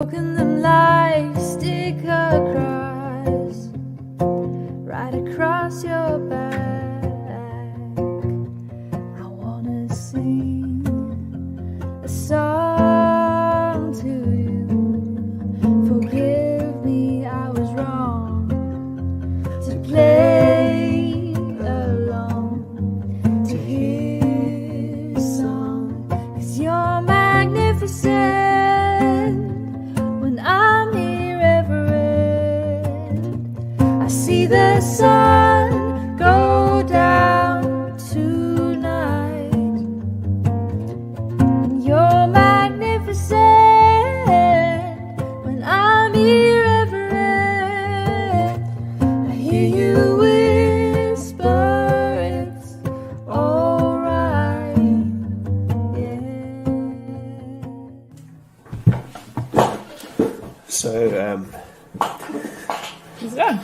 Broken them like stick across, right across your back. I wanna sing a song to you. Forgive me, I was wrong to play along to hear a song, 'cause you're magnificent. See the sun go down tonight, and you're magnificent when I'm irreverent. I hear you whisper it's alright, yeah. So, He's done.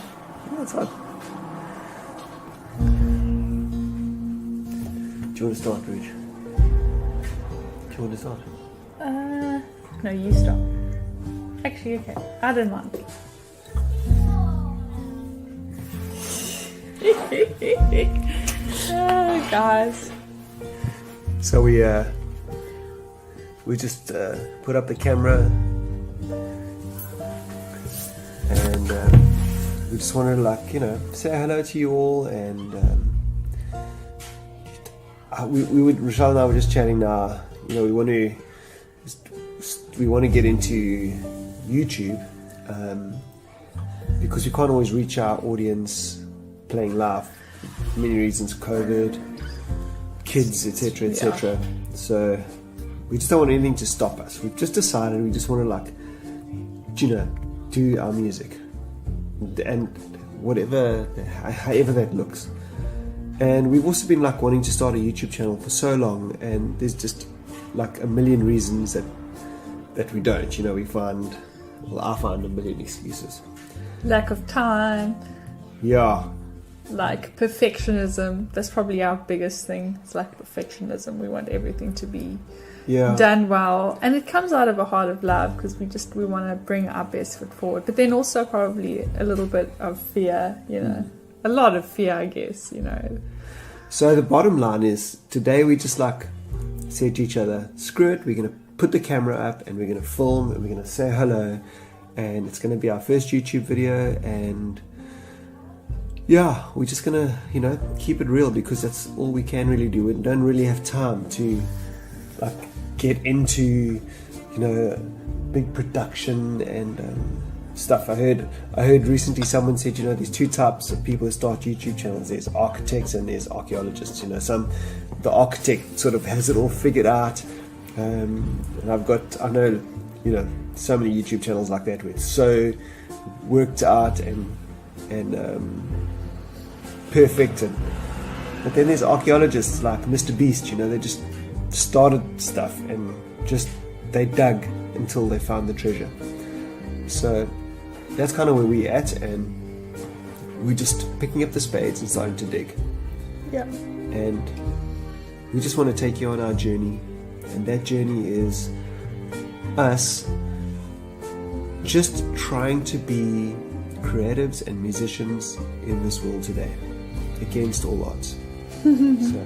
that's fine. Do you want to start, Rooch? Do you want to start? No, you stop. Actually, okay. I don't mind. Oh, guys. So we just put up the camera and we just wanted to, like, you know, say hello to you all, and Rochelle and I were just chatting now. You know, we want to get into YouTube because we can't always reach our audience playing live. For many reasons, COVID, kids, etc., etc. Yeah. So we just don't want anything to stop us. We've just decided we just want to, like, Gino, do our music. And whatever, however that looks. And we've also been, like, wanting to start a YouTube channel for so long, and there's just, like, a million reasons that we don't. You know, I find a million excuses. Lack of time. Yeah. Like perfectionism. That's probably our biggest thing. It's like perfectionism. We want everything to be done well, and it comes out of a heart of love, because we want to bring our best foot forward, but then also probably a little bit of fear, you know, a lot of fear, I guess, you know. So the bottom line is, today we just, like, said to each other, screw it, we're going to put the camera up and we're going to film and we're going to say hello, and it's going to be our first YouTube video, and yeah, we're just going to, you know, keep it real, because that's all we can really do. We don't really have time to, like, get into, you know, big production and stuff. I heard recently someone said, you know, there's two types of people who start YouTube channels. There's architects and there's archaeologists. You know, the architect sort of has it all figured out, and I know, you know, so many YouTube channels like that where it's so worked out and perfect, but then there's archaeologists like Mr. Beast. You know, they just started stuff and just they dug until they found the treasure. So that's kind of where we're at, and we're just picking up the spades and starting to dig. Yeah. And we just want to take you on our journey, and that journey is us just trying to be creatives and musicians in this world today, against all odds. So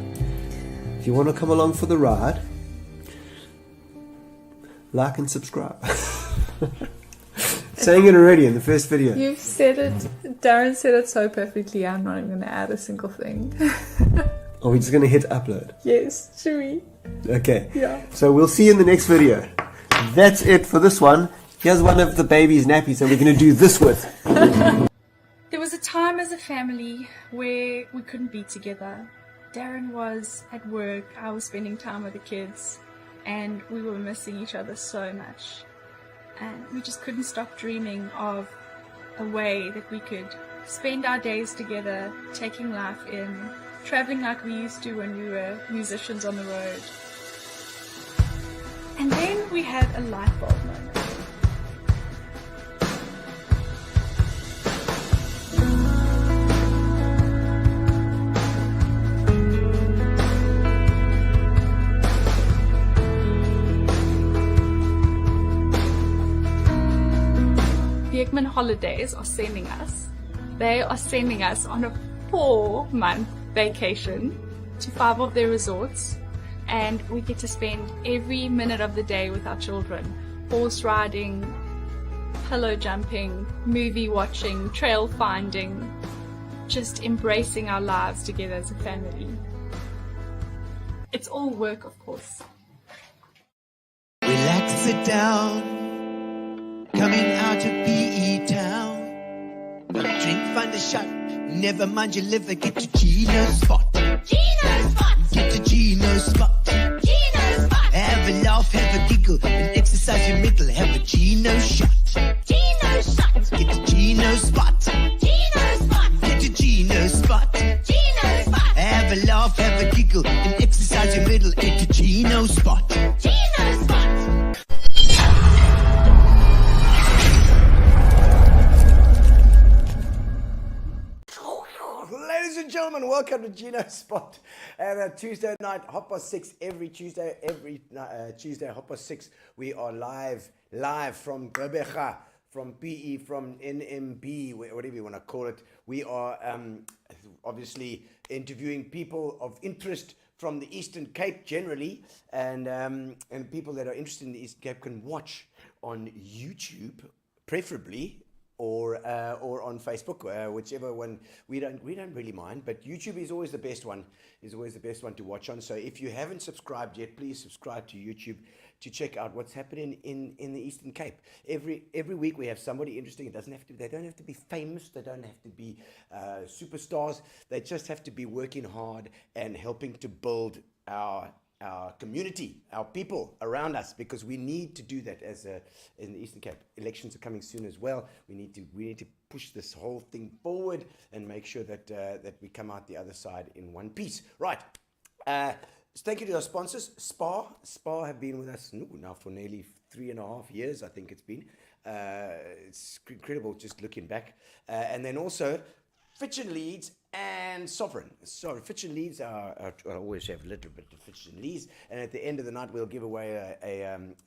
if you want to come along for the ride, like and subscribe. Saying it already in the first video. You've said it. Darren said it so perfectly. I'm not even going to add a single thing. Are we just going to hit upload? Yes, should we? Okay. Yeah. So we'll see you in the next video. That's it for this one. Here's one of the baby's nappies that we're going to do this with. There was a time as a family where we couldn't be together. Darren was at work, I was spending time with the kids, and we were missing each other so much. And we just couldn't stop dreaming of a way that we could spend our days together, taking life in, traveling like we used to when we were musicians on the road. And then we had a light bulb moment. Beekman Holidays are sending us. They are sending us on a 4-month vacation to 5 of their resorts, and we get to spend every minute of the day with our children. Horse riding, pillow jumping, movie watching, trail finding, just embracing our lives together as a family. It's all work, of course. We like to sit down, coming out of PE town. Drink, find a shot, never mind your liver, get to Gino's spot. Gino spot. Get to Gino's spot. Gino spot. Have a laugh, have a giggle, and exercise your middle, have a Gino shot. Gino shot. Get to Gino's spot. Gino spot. Get to Gino's spot. Gino spot. Have a laugh, have a giggle, and exercise your middle, get to Gino's spot. Gino spot. Ladies and gentlemen, welcome to Gino's Spot. And Tuesday night, 6:30 every Tuesday, Tuesday, 6:30, we are live from Gqeberha, from PE, from NMB, whatever you want to call it. We are obviously interviewing people of interest from the Eastern Cape generally, and people that are interested in the Eastern Cape can watch on YouTube, preferably, or on Facebook, whichever one. We don't really mind, but YouTube is always the best one. Is always the best one to watch on. So if you haven't subscribed yet, please subscribe to YouTube to check out what's happening in the Eastern Cape. Every week we have somebody interesting. It doesn't have to. They don't have to be famous. They don't have to be superstars. They just have to be working hard and helping to build our community, our people around us, because we need to do that in the Eastern Cape. Elections are coming soon as well. We need to push this whole thing forward and make sure that we come out the other side in one piece. Right. Thank you to our sponsors. Spa have been with us now for nearly 3.5 years, I think it's been. It's incredible just looking back. And then also Fitch and Leeds and Sovereign. So Fitch and Leeds I always have a little bit of Fitch and Leeds, and at the end of the night we'll give away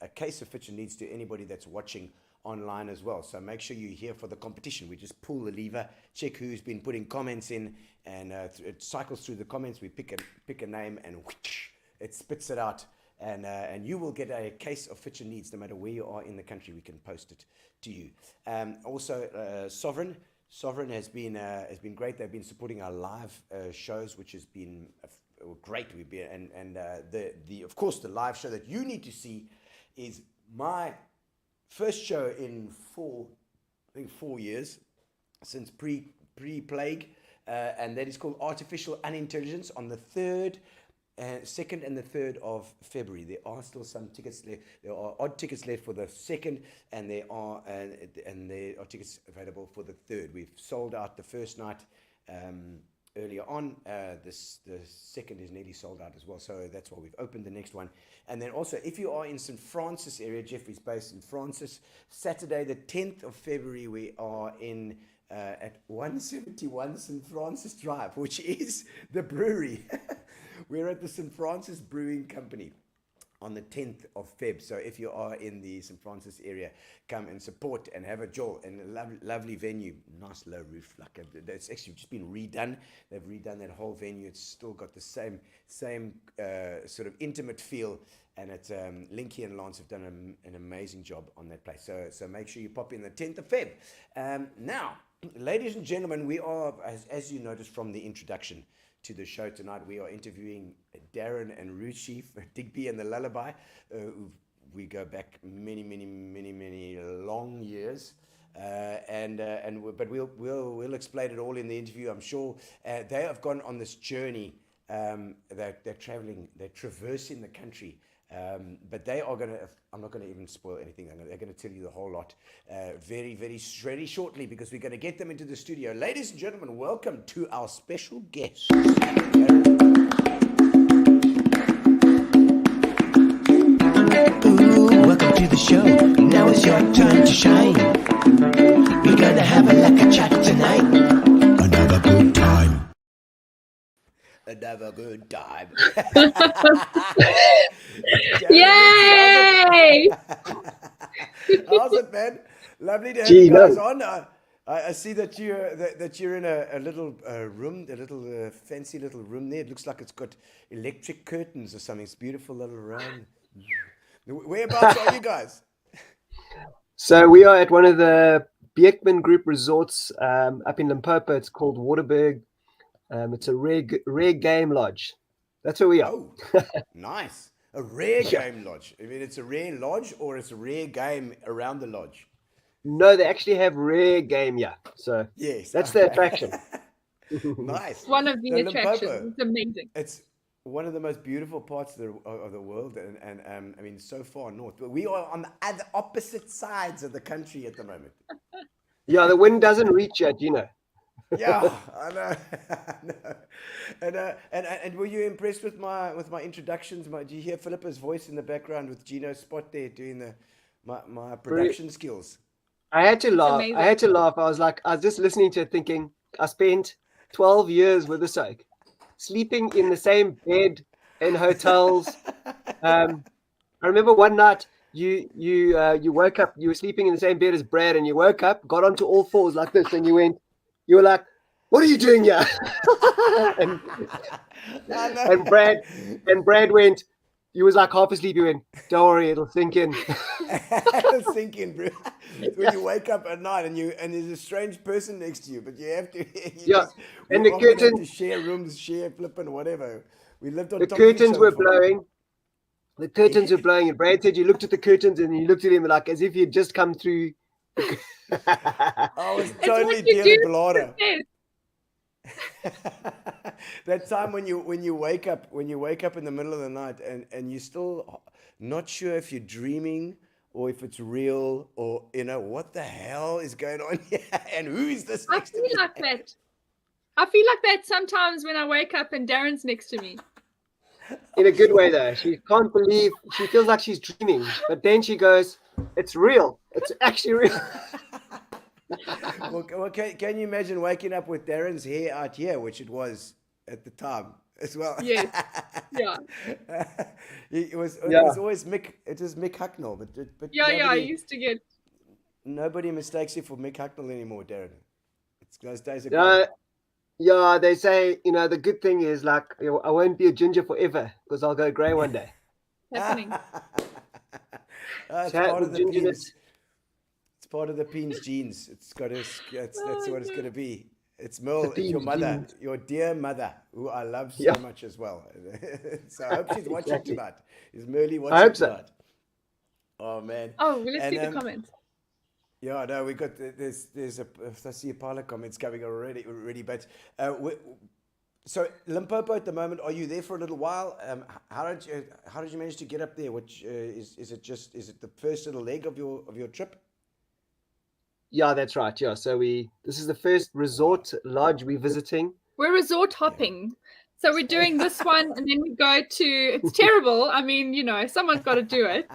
a case of Fitch and Leeds to anybody that's watching online as well. So make sure you're here for the competition. We just pull the lever, check who's been putting comments in, and it cycles through the comments. We pick a name, and whoosh, it spits it out, and you will get a case of Fitch and Leeds no matter where you are in the country. We can post it to you. Also, Sovereign has been great. They've been supporting our live shows, which has been great. We've been the of course the live show that you need to see is my first show in 4 years since pre-plague, and that is called Artificial Unintelligence on the 2nd and the 3rd of February. There are still some tickets left. There are odd tickets left for the 2nd, and there are tickets available for the 3rd. We've sold out the first night earlier on. The 2nd is nearly sold out as well, so that's why we've opened the next one. And then also, if you are in St. Francis area, Jeffrey's based in Francis, Saturday the 10th of February, we are in at 171 St. Francis Drive, which is the brewery. We're at the St. Francis Brewing Company on the 10th of Feb. So if you are in the St. Francis area, come and support and have a jaw. And a lovely venue, nice low roof. It's actually just been redone. They've redone that whole venue. It's still got the same sort of intimate feel. And it's Linky and Lance have done an amazing job on that place. So make sure you pop in the 10th of Feb. Now, ladies and gentlemen, we are, as you noticed from the introduction to the show tonight, we are interviewing Darren and Roochi for Digby and the Lullaby. We go back many long years, but we'll explain it all in the interview, I'm sure. They have gone on this journey. They're traveling, they're traversing the country. But they are going to, I'm not going to even spoil anything. They're going to tell you the whole lot very shortly, because we're going to get them into the studio. Ladies and gentlemen, welcome to our special guest. Ooh, welcome to the show. Now it's your time to shine. We're gonna have a like a chat tonight. Another good time. Another good time. Yay! How's it, man? Lovely to have you Gino. guys on. I see that you're in a little room, a little fancy little room there. It looks like it's got electric curtains or something. It's beautiful little room. Whereabouts are you guys? So we are at one of the Beekman Group resorts up in Limpopo. It's called Waterberg. It's a rare game lodge. That's where we are. Oh, nice. A rare game lodge. I mean, it's a rare lodge or it's a rare game around the lodge? No, they actually have rare game, yeah. So Yes. that's the attraction. Nice. One of the So attractions. Limpopo, It's amazing. it's one of the most beautiful parts of the world, and I mean, so far north. But we are on the other opposite sides of the country at the moment. Yeah, the wind doesn't reach yet, you know. Yeah, I know. I know. And were you impressed with my introductions? Do you hear Philippa's voice in the background with Gino's spot there doing my production skills? I had to laugh. amazing. I had to laugh. I was just listening to it thinking, I spent 12 years with this oak, sleeping in the same bed in hotels. I remember one night you woke up, you were sleeping in the same bed as Brad, and you woke up, got onto all fours like this, and you were like, "What are you doing here?" and, and Brad went, you was like half asleep, you went, "Don't worry, it'll sink in." It'll sink in, bro. When you wake up at night and there's a strange person next to you, but you have to. And we the often have curtain, to share rooms, share flipping, whatever. We lived on the top of each curtains other were for- blowing. The curtains were blowing, and Brad said you looked at the curtains and you looked at him like as if you'd just come through. I was It's totally what you dealing do. Blada. Yes. That time when you wake up in the middle of the night and you're still not sure if you're dreaming or if it's real or what the hell is going on here and who is this I next to feel me? like that. I feel like that sometimes when I wake up and Darren's next to me. In a good way, though. She can't believe, she feels like she's dreaming, but then she goes, "It's real. It's actually real." Well, can you imagine waking up with Darren's hair out here, which it was at the time as well? Yes. Yeah. It was always Mick. It was Mick Hucknall, but Yeah, I nobody, used to get. nobody mistakes you for Mick Hucknall anymore, Darren. Those days are gone. Yeah, they say, the good thing is like, I won't be a ginger forever because I'll go grey one day. Happening. It's Chat part of with the gingerness. Peens. It's part of the Peens genes. That's what it's going to be. It's Merle, it's your Peens mother, genes. your dear mother, who I love so Yeah. much as well. So I hope she's watching Exactly. tonight. Is Merle watching I hope so. tonight? Oh man. Oh, well, let's And, see the comments. Yeah, no, we got there's I see a pile of comments coming already, but so Limpopo at the moment. Are you there for a little while? How did you manage to get up there? Which is it the first little leg of your trip? Yeah, that's right. Yeah, so this is the first resort lodge we're visiting. We're resort hopping. So we're doing this one and then we go to, it's terrible. I mean, someone's got to do it.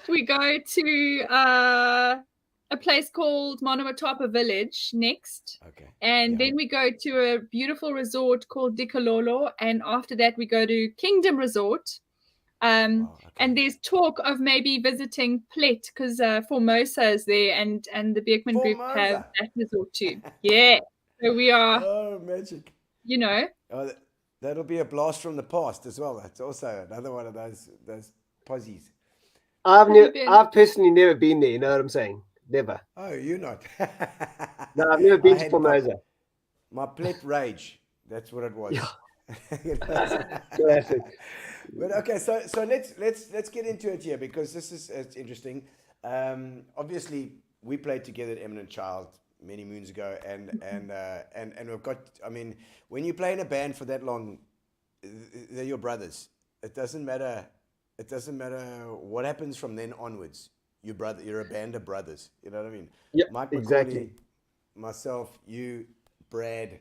We go to a place called Monomotopa Village next. Okay. And then we go to a beautiful resort called Dikololo. And after that, we go to Kingdom Resort. And there's talk of maybe visiting Plet because Formosa is there and the Beekman Group have that resort too. Yeah. So we are, Oh, magic. Oh, that'll be a blast from the past as well. That's also another one of those posies. I've personally never been there. You know what I'm saying? Never. Oh, you're not. No, I've never been I to had Formosa. My Plet rage. That's what it was. Classic. But okay, so let's get into it here because it's interesting. Obviously, we played together at Eminent Child many moons ago, and we've got. I mean, when you play in a band for that long, they're your brothers. It doesn't matter. It doesn't matter what happens from then onwards. You're a band of brothers. You know what I mean? Yep, Mike exactly. McCauley, myself, you, Brad.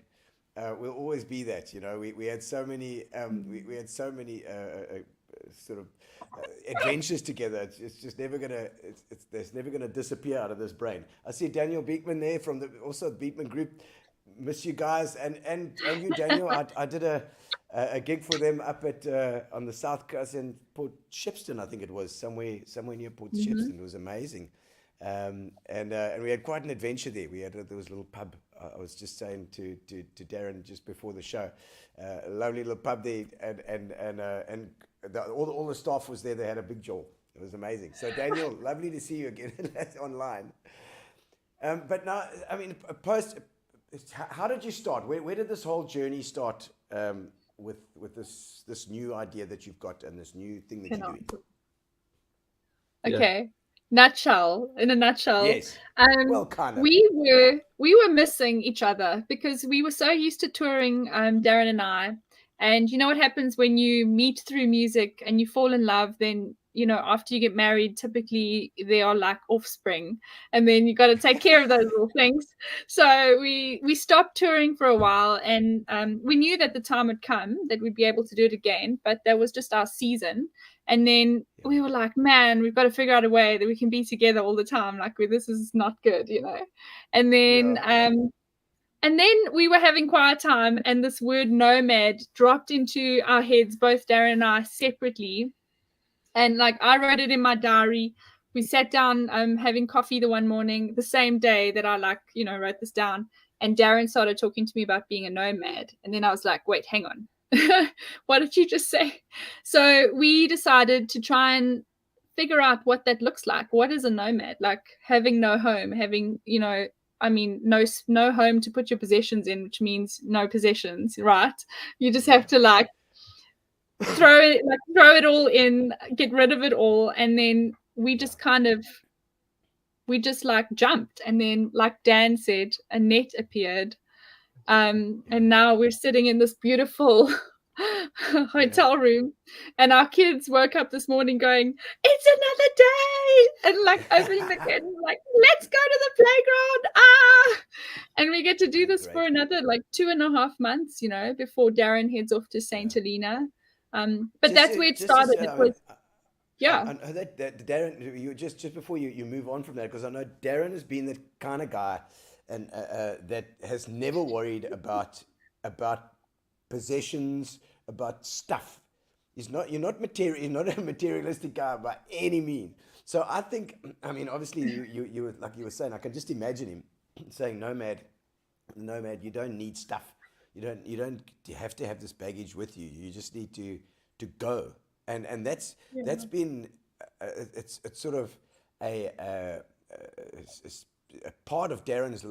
We'll always be that, We had so many, we had so many sort of adventures together. It's just never gonna, it's never gonna disappear out of this brain. I see Daniel Beekman there from also the Beekman Group. miss you guys, and you, Daniel. I did a gig for them up at on the south coast in Port Shepstone, I think it was, somewhere near Port Shepstone. It was amazing, and we had quite an adventure there. There was a little pub. I was just saying to Darren just before the show, a lovely little pub there, and all the staff was there. They had a big jaw. It was amazing. So Daniel, lovely to see you again online. But now, I mean, how did you start? Where did this whole journey start with this new idea that you've got and this new thing that you're doing? Okay. In a nutshell. Yes. Well, kind of. We were missing each other because we were so used to touring, Darren and I. And you know what happens when you meet through music and you fall in love, then, you know, after you get married, typically they are like offspring, and then you got to take care of those little things. So we stopped touring for a while, and we knew that the time would come that we'd be able to do it again, but that was just our season. And then we were like, man, we've got to figure out a way that we can be together all the time. Like, this is not good, you know. And then and then we were having quiet time, and this word nomad dropped into our heads, both Darren and I separately. And like, I wrote it in my diary. We sat down having coffee the one morning, the same day that I wrote this down. And Darren started talking to me about being a nomad. And then I was like, wait, hang on. What did you just say? So we decided to try and figure out what that looks like. What is a nomad? Like, having no home, having, no home to put your possessions in, which means no possessions, right? You just have to like throw it all in, get rid of it all. And then we just jumped. And then, like Dan said, a net appeared. And now we're sitting in this beautiful hotel room, and our kids woke up this morning going, it's another day, and like opening the curtain, like, let's go to the playground, and we get to do this for another like 2.5 months, before Darren heads off to Saint Helena. But that's where it started. It was I know that Darren, you just before you move on from that, because I know Darren has been the kind of guy and that has never worried about possessions, about stuff. He's not a materialistic guy by any means. So I think, I mean, obviously you were, like you were saying, I can just imagine him saying, nomad, you don't need stuff. You don't have to have this baggage with you. You just need to go. And that's been it's sort of a part of Darren's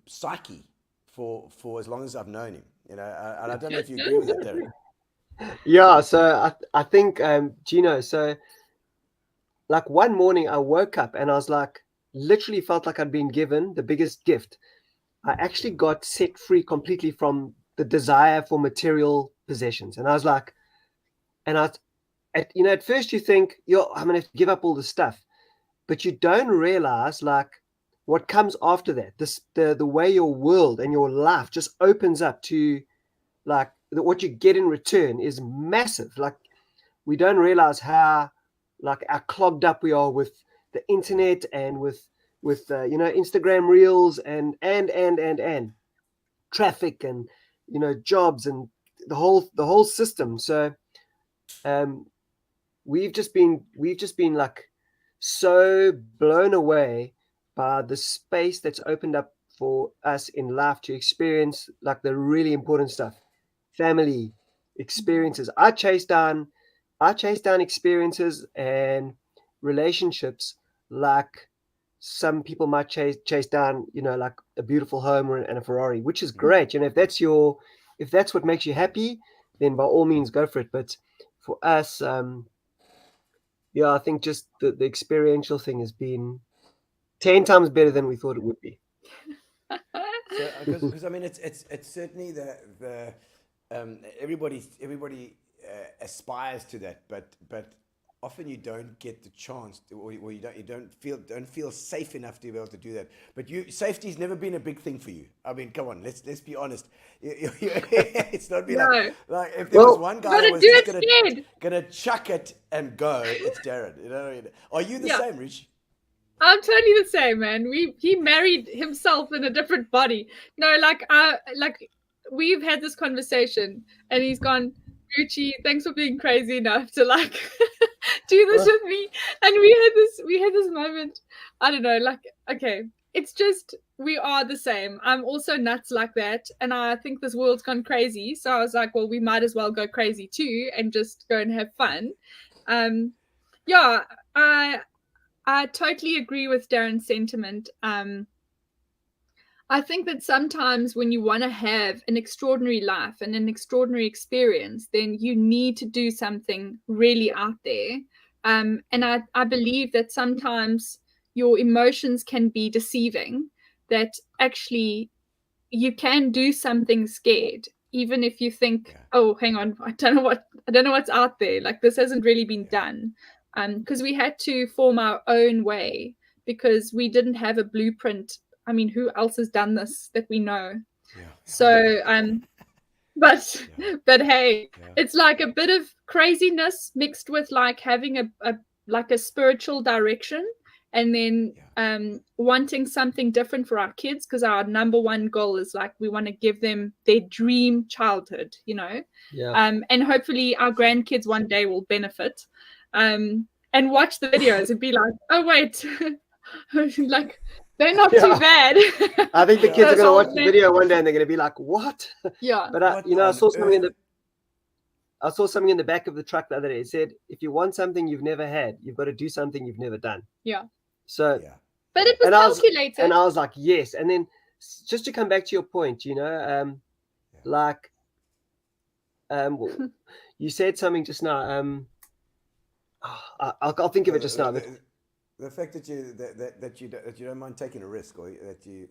psyche for as long as I've known him. And I don't know if you agree with that, Darren. Yeah, so I think, Gino, so like one morning I woke up and I was like, literally felt like I'd been given the biggest gift. I actually got set free completely from the desire for material possessions. And I was like, at first you think, I'm going to have to give up all this stuff. But you don't realize like what comes after that. The way your world and your life just opens up to like what you get in return is massive. Like, we don't realize how clogged up we are with the internet and with Instagram reels and traffic and jobs and the whole system. So we've just been like so blown away by the space that's opened up for us in life to experience like the really important stuff. Family experiences. I chase down experiences and relationships like some people might chase down, like a beautiful home and a Ferrari, which is great. If that's what makes you happy, then by all means go for it. But for us, I think just the experiential thing has been 10 times better than we thought it would be. Because I mean, it's certainly the everybody aspires to that, but often you don't get the chance to, or you don't feel safe enough to be able to do that. But safety's never been a big thing for you. I mean, come on, let's be honest. It's not been like if there was one guy who was just gonna chuck it and go, it's Darren. Are you the same, Rich? I'm totally the same, man. He married himself in a different body. No, like we've had this conversation, and he's gone, Gucci, thanks for being crazy enough to like do this with me. And we had this moment. I don't know, like, okay, it's just we are the same. I'm also nuts like that, and I think this world's gone crazy. So I was like, well, we might as well go crazy too, and just go and have fun. Yeah, I totally agree with Darren's sentiment. I think that sometimes when you want to have an extraordinary life and an extraordinary experience, then you need to do something really out there. And I believe that sometimes your emotions can be deceiving, that actually you can do something scared, even if you think, oh, hang on, I don't know what's out there. Like, this hasn't really been done. Because we had to form our own way because we didn't have a blueprint. I mean, who else has done this that we know? So, but hey, it's like a bit of craziness mixed with like having a spiritual direction, and then wanting something different for our kids, because our number one goal is like we want to give them their dream childhood, you know. And hopefully our grandkids one day will benefit and watch the videos and be like, oh wait, like they're not too bad. I think the kids are going to watch the video one day and they're going to be like, what? Yeah. But I saw something in the back of the truck the other day. It said, if you want something you've never had, you've got to do something you've never done. Yeah. So, but it was calculated. And I was like, yes. And then just to come back to your point, you know, you said something just now. I'll think of it just now. The fact that you don't mind taking a risk, or that you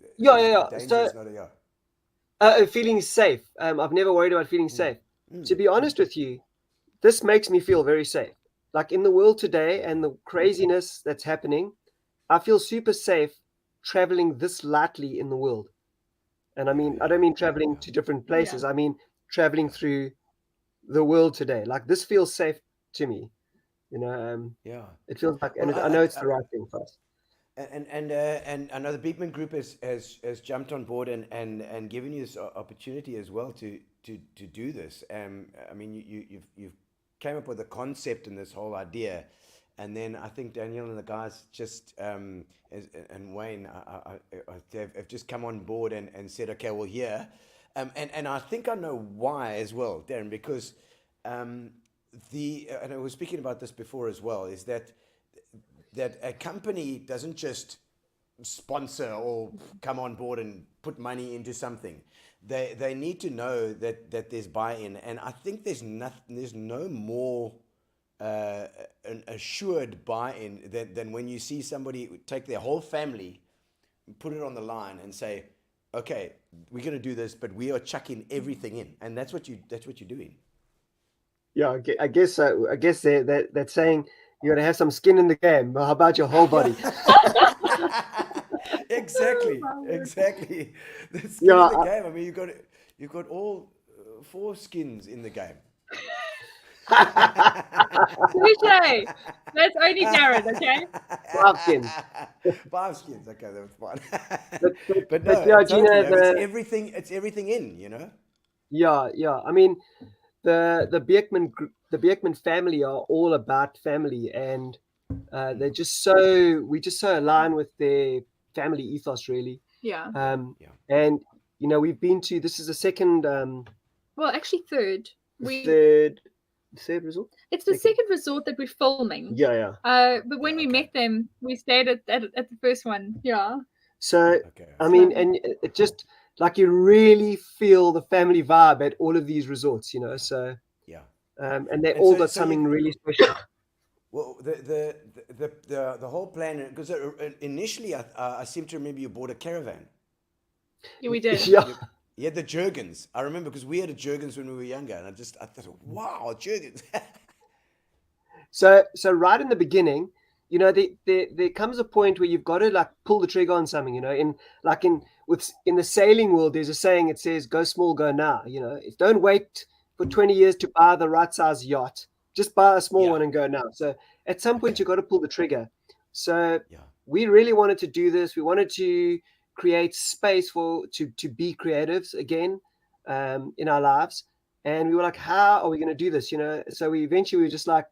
feeling safe. I've never worried about feeling safe. To be honest with you, this makes me feel very safe. Like in the world today and the craziness that's happening, I feel super safe traveling this lightly in the world. And I mean, I don't mean traveling to different places. I mean traveling through the world today. Like this feels safe to me. You know, it feels like, and I know it's the right thing for us. And I know the Beekman Group has jumped on board and given you this opportunity as well to do this. I mean, you've came up with a concept and this whole idea, and then I think Danielle and the guys just and Wayne have just come on board and said, okay, well, here, and I think I know why as well, Darren, because and I was speaking about this before as well, is that a company doesn't just sponsor or come on board and put money into something. They need to know that there's buy-in, and I think there's no more an assured buy-in than when you see somebody take their whole family, put it on the line, and say, okay, we're going to do this, but we are chucking everything in, and that's what you're doing. Yeah, I guess so. I guess that's saying you got to have some skin in the game. How about your whole body? Exactly. The skin in the game. I mean, you've got all 4 skins in the game. Touche. That's only Darren, okay? 5 skins. 5 skins. Okay, that's fine. But no, yeah, totally, Gino, it's everything in, you know. Yeah. I mean, the Beekman family are all about family, and we just so aligned with their family ethos, really. Yeah. And you know, we've been to, this is the second well, actually third resort. It's the second resort that we're filming. Yeah. But when we met them, we stayed at the first one. Yeah. So I mean, and it just like you really feel the family vibe at all of these resorts, you know. So and they all got something really special. Well, the whole plan, because initially I seem to remember you bought a caravan. Yeah, we did. You had the Jurgens. I remember because we had a Jurgens when we were younger, and I thought, wow, Jurgens. So right in the beginning, you know, there comes a point where you've got to like pull the trigger on something, you know. In the sailing world, there's a saying, it says, "Go small, go now." You know, don't wait for 20 years to buy the right size yacht. Just buy a small one and go now. So at some point, you've got to pull the trigger. So we really wanted to do this. We wanted to create space to be creatives again in our lives. And we were like, how are we going to do this? So we were just like,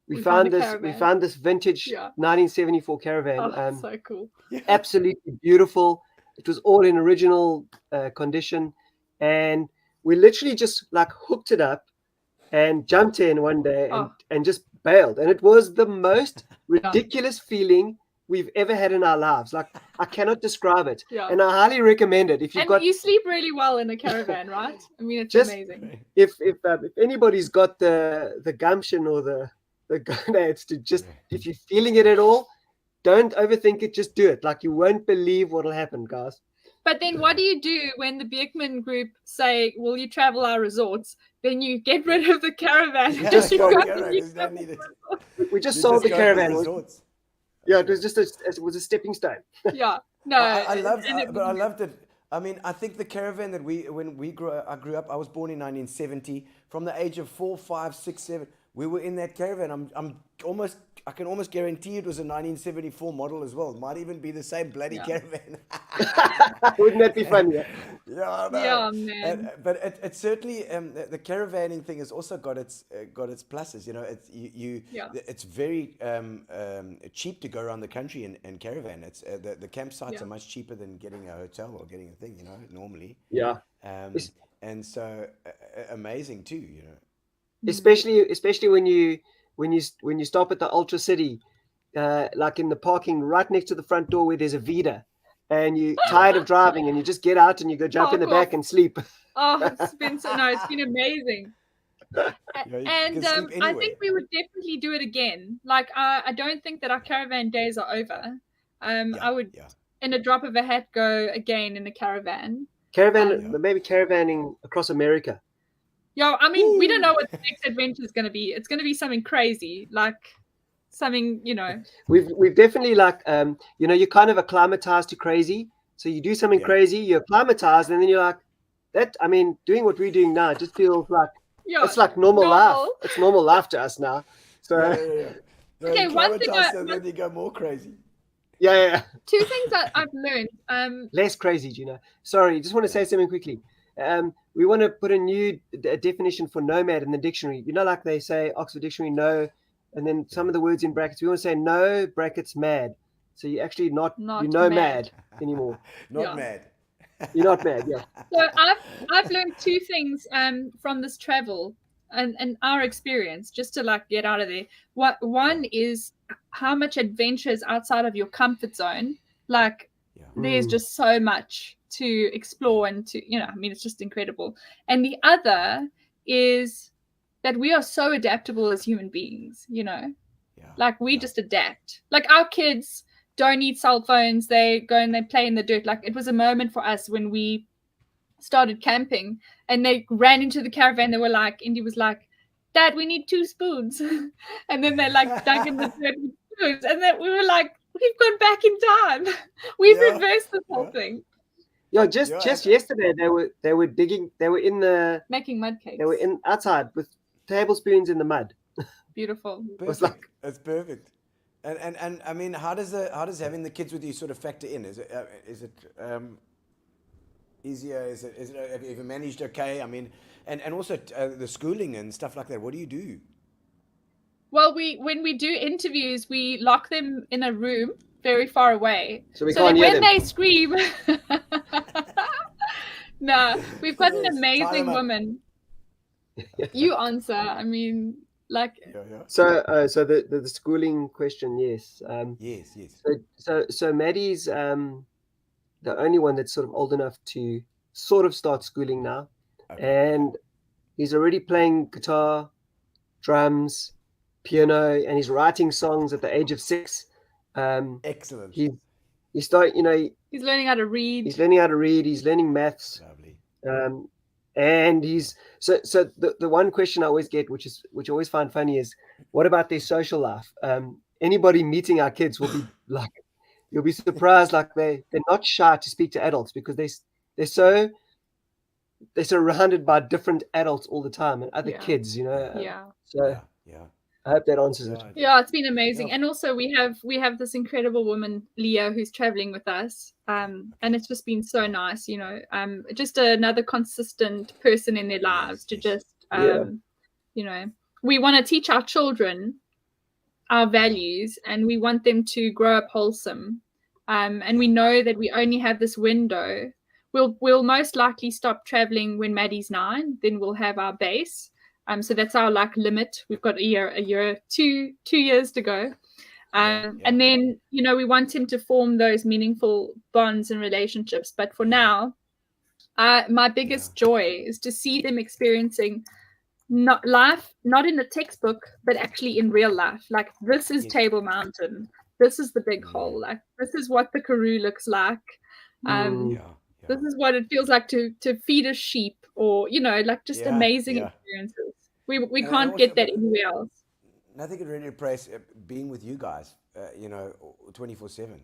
we found this vintage 1974 caravan. Oh, so cool. Absolutely beautiful. It was all in original condition. And we literally just like hooked it up and jumped in one day and just bailed. And it was the most ridiculous feeling we've ever had in our lives. Like, I cannot describe it. And I highly recommend it. If you sleep really well in a caravan, right? I mean, it's amazing. If anybody's got the gumption or the gonads to just, if you're feeling it at all, don't overthink it. Just do it. Like, you won't believe what'll happen, guys. But then what do you do when the Beekman group say, will you travel our resorts? Then you get rid of the caravan. We just sold the caravan. It was just it was a stepping stone. Yeah. No. I loved it. I mean, I think the caravan that I grew up, I was born in 1970. From the age of 4, 5, 6, 7, we were in that caravan. I can almost guarantee it was a 1974 model as well. It might even be the same bloody caravan. Wouldn't that be fun? Yeah, I know. Yeah, man. But it certainly the caravanning thing has also got its pluses. It's very cheap to go around the country in caravan. It's the campsites are much cheaper than getting a hotel or getting a thing. Normally. Yeah. And so amazing too. Especially when you stop at the Ultra City, like in the parking right next to the front door where there's a Vida, and you're tired of driving and you just get out and you go jump in the back and sleep. Oh, it's been amazing. And I think we would definitely do it again. Like, I don't think that our caravan days are over. I would, in a drop of a hat, go again in a caravan. Maybe caravaning across America. Yeah, I mean, we don't know what the next adventure is going to be. It's going to be something crazy, like something, We've definitely, like, you're kind of acclimatized to crazy. So you do something crazy, you're acclimatized, and then you're like, doing what we're doing now, it just feels like, it's like normal life. It's normal life to us now. So Okay, one thing then you go more crazy. Yeah. Two things that I've learned. Less crazy, Gino. Sorry, just want to say something quickly. We want to put a new definition for nomad in the dictionary. Like they say, Oxford Dictionary, no, and then some of the words in brackets. We want to say no, brackets, mad. So you're actually not mad anymore. Mad. You're not mad, yeah. So I've learned two things from this travel and our experience, just to like get out of there. One is how much adventure is outside of your comfort zone. Like there's just so much to explore and to, it's just incredible. And the other is that we are so adaptable as human beings, like we just adapt. Like our kids don't need cell phones. They go and they play in the dirt. Like it was a moment for us when we started camping and they ran into the caravan. They were like, Indy was like, Dad, we need 2 spoons. And then they like dug in the dirt with spoons. And then we were like, we've gone back in time. We've reversed this whole thing. Yeah, just yesterday they were digging. They were in the making mud cakes. They were outside with tablespoons in the mud. Beautiful. Perfect. It's perfect. And I mean, how does having the kids with you sort of factor in? Is it easier? Is it have you managed okay? I mean, and also the schooling and stuff like that. What do you do? Well, when we do interviews, we lock them in a room very far away, so that when they scream. No, we've got an amazing woman. You answer. I mean, like. So the schooling question, yes. Yes. So Maddie's the only one that's sort of old enough to sort of start schooling now, and he's already playing guitar, drums, piano, and he's writing songs at the age of 6. Excellent. He's learning how to read. He's learning maths. Lovely. And he's so the one question I always get, which I always find funny, is what about their social life? Anybody meeting our kids will be like, you'll be surprised, like they're not shy to speak to adults because they're surrounded by different adults all the time and other kids, Yeah. So I hope that answers it. Yeah, it's been amazing. Yeah. And also we have this incredible woman, Leah, who's traveling with us. And it's just been so nice, you know, just another consistent person in their lives to just you know, we want to teach our children our values, and we want them to grow up wholesome. And we know that we only have this window. We'll most likely stop traveling when Maddie's 9, then we'll have our base. So that's our like limit. We've got two years to go. And then, you know, we want him to form those meaningful bonds and relationships. But for now, my biggest joy is to see them experiencing life, not in the textbook, but actually in real life. Like, this is Table Mountain. This is the Big Hole. Like, this is what the Karoo looks like. This is what it feels like to feed a sheep, or, you know, like just amazing experiences. We can't get that anywhere else. Nothing can really replace being with you guys, you know, 24/7.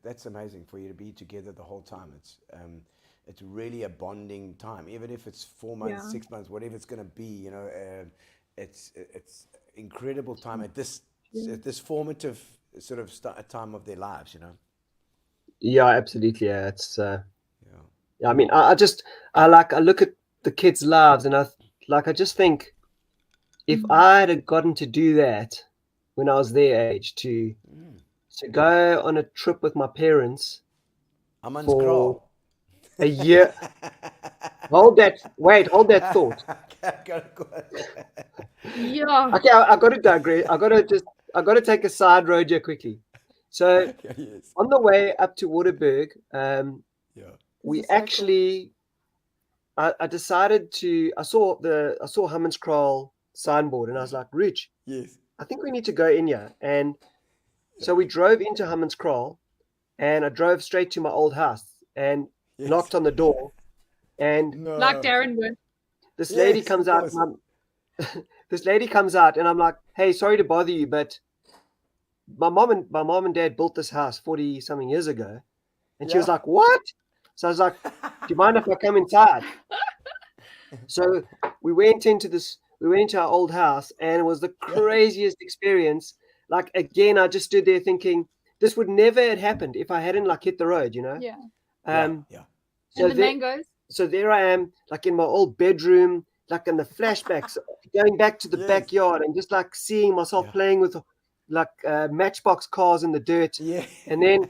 That's amazing for you to be together the whole time. It's really a bonding time, even if it's 4 months, 6 months, whatever it's going to be. You know, it's incredible time at this formative sort of time of their lives. You know. Yeah, absolutely. Yeah, it's I mean, I look at the kids' lives, and I just think, if I had gotten to do that when I was their age, to go on a trip with my parents for a year. hold that thought. Yeah. Okay, I got to digress. I got to take a side road here quickly. So on the way up to Waterberg, we actually, I decided I saw Hammanskraal signboard, and I was like, Rich, I think we need to go in here. And so we drove into Hammanskraal, and I drove straight to my old house and knocked on the door, and like Darren would. This lady comes out. This lady comes out, and I'm like, "Hey, sorry to bother you, but my mom and dad built this house 40 something years ago." And she was like, "What?" So I was like, "Do you mind if I come inside?" So we went into our old house, and it was the craziest experience. Like, again, I just stood there thinking, this would never have happened if I hadn't like hit the road, you know? Yeah. So and the mangoes. So there I am, like in my old bedroom, like in the flashbacks, going back to the backyard, and just like seeing myself playing with like matchbox cars in the dirt. And then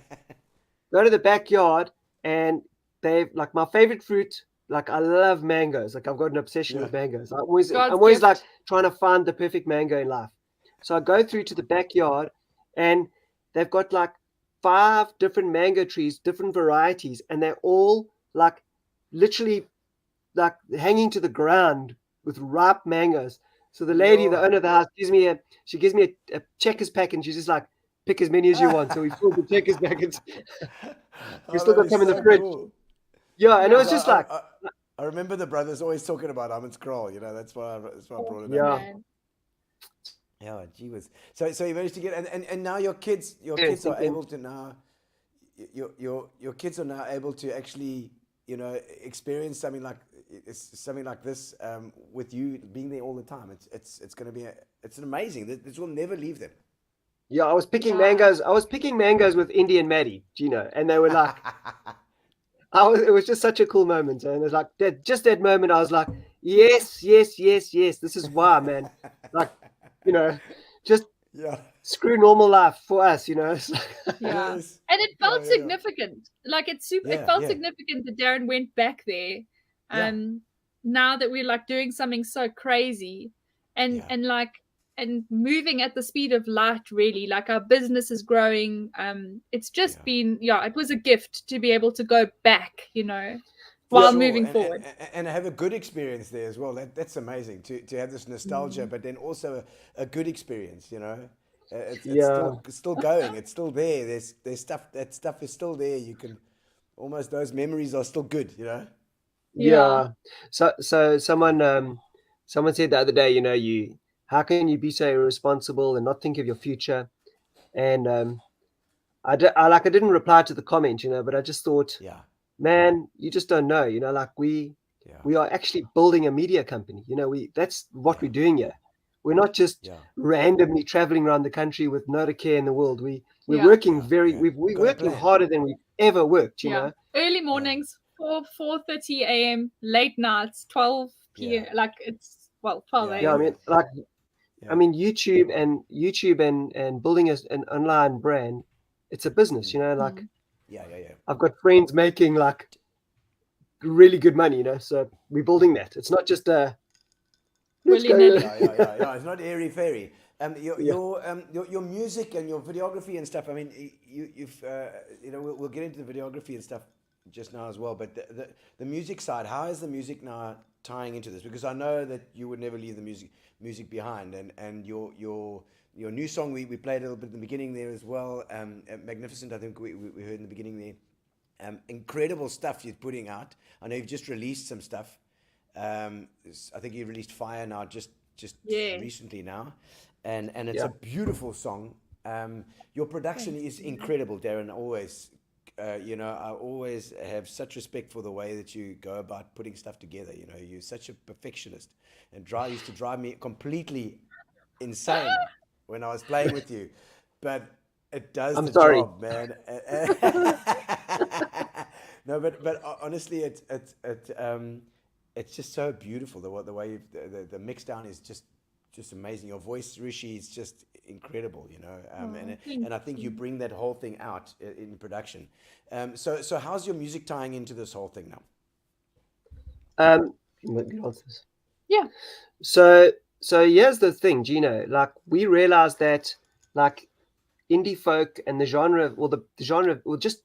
go to the backyard, and they've like my favorite fruit. Like, I love mangoes. Like, I've got an obsession with mangoes. I'm always like trying to find the perfect mango in life. So I go through to the backyard, and they've got like 5 different mango trees, different varieties, and they're all like literally like hanging to the ground with ripe mangoes. So the lady, the owner of the house, gives me a Checkers pack, and she's just like, pick as many as you want. So we filled the Checkers packets. We still got some in the fridge. Cool. Yeah, and it was just like, I remember the brothers always talking about Hammanskraal. You know, that's why I brought it up. Yeah, gee whiz. So you managed to get, and now your kids are able to now, your kids are now able to actually, you know, experience something like this with you being there all the time. It's going to be it's amazing. This will never leave them. Yeah, I was picking mangoes. I was picking mangoes with Indy and Maddie, Gino, and they were like, it was just such a cool moment. And it was like that moment, I was like, yes. This is why, man. Like, you know, just screw normal life for us, you know. And it felt significant. Like, it felt significant that Darren went back there. Now that we're like doing something so crazy, and moving at the speed of light, really. Like, our business is growing. It's just been, it was a gift to be able to go back, you know, while moving forward. And have a good experience there as well. That's amazing to have this nostalgia, but then also a good experience, you know. It's still going. It's still there. There's stuff. That stuff is still there. You can almost, those memories are still good, you know. Yeah. So someone said the other day, you know, how can you be so irresponsible and not think of your future? And I didn't reply to the comment, you know, but I just thought, man, you just don't know, you know, like we are actually building a media company, you know, that's what we're doing here. we're not just Yeah. randomly traveling around the country with not a care in the world. We're Yeah. working Yeah. we're Got a working plan. harder than we've ever worked, you Yeah. know. Early mornings, 4:30 a.m., late nights, 12 p.m. Yeah. Like it's 12 Yeah. a.m. Yeah, I mean, like, Yeah. I mean, YouTube and building an online brand, it's a business, you know. Like, Yeah. I've got friends making like really good money, you know. So we're building that. It's not just a let's go. Willy-nilly. Yeah. It's not airy fairy. Yeah. Your music and your videography and stuff. I mean, you've you know, we'll get into the videography and stuff just now as well. But the music side, how is the music now tying into this? Because I know that you would never leave the music behind, and your new song we played a little bit in the beginning there as well. Magnificent, I think we heard in the beginning there. Incredible stuff you're putting out. I know you've just released some stuff. I think you released Fire now just Yeah. recently now, and it's a beautiful song. Your production is incredible, Darren. Always, you know, I always have such respect for the way that you go about putting stuff together. You know, you're such a perfectionist, and used to drive me completely insane when I was playing with you, but it does I'm the sorry. job, man. No, but honestly, it's just so beautiful. The way the mix down is just amazing. Your voice, Roochi, is just incredible. You know, and I think you bring that whole thing out in production. So how's your music tying into this whole thing now? Yeah. So here's the thing, Gino. Like, we realized that like indie folk and the genre, just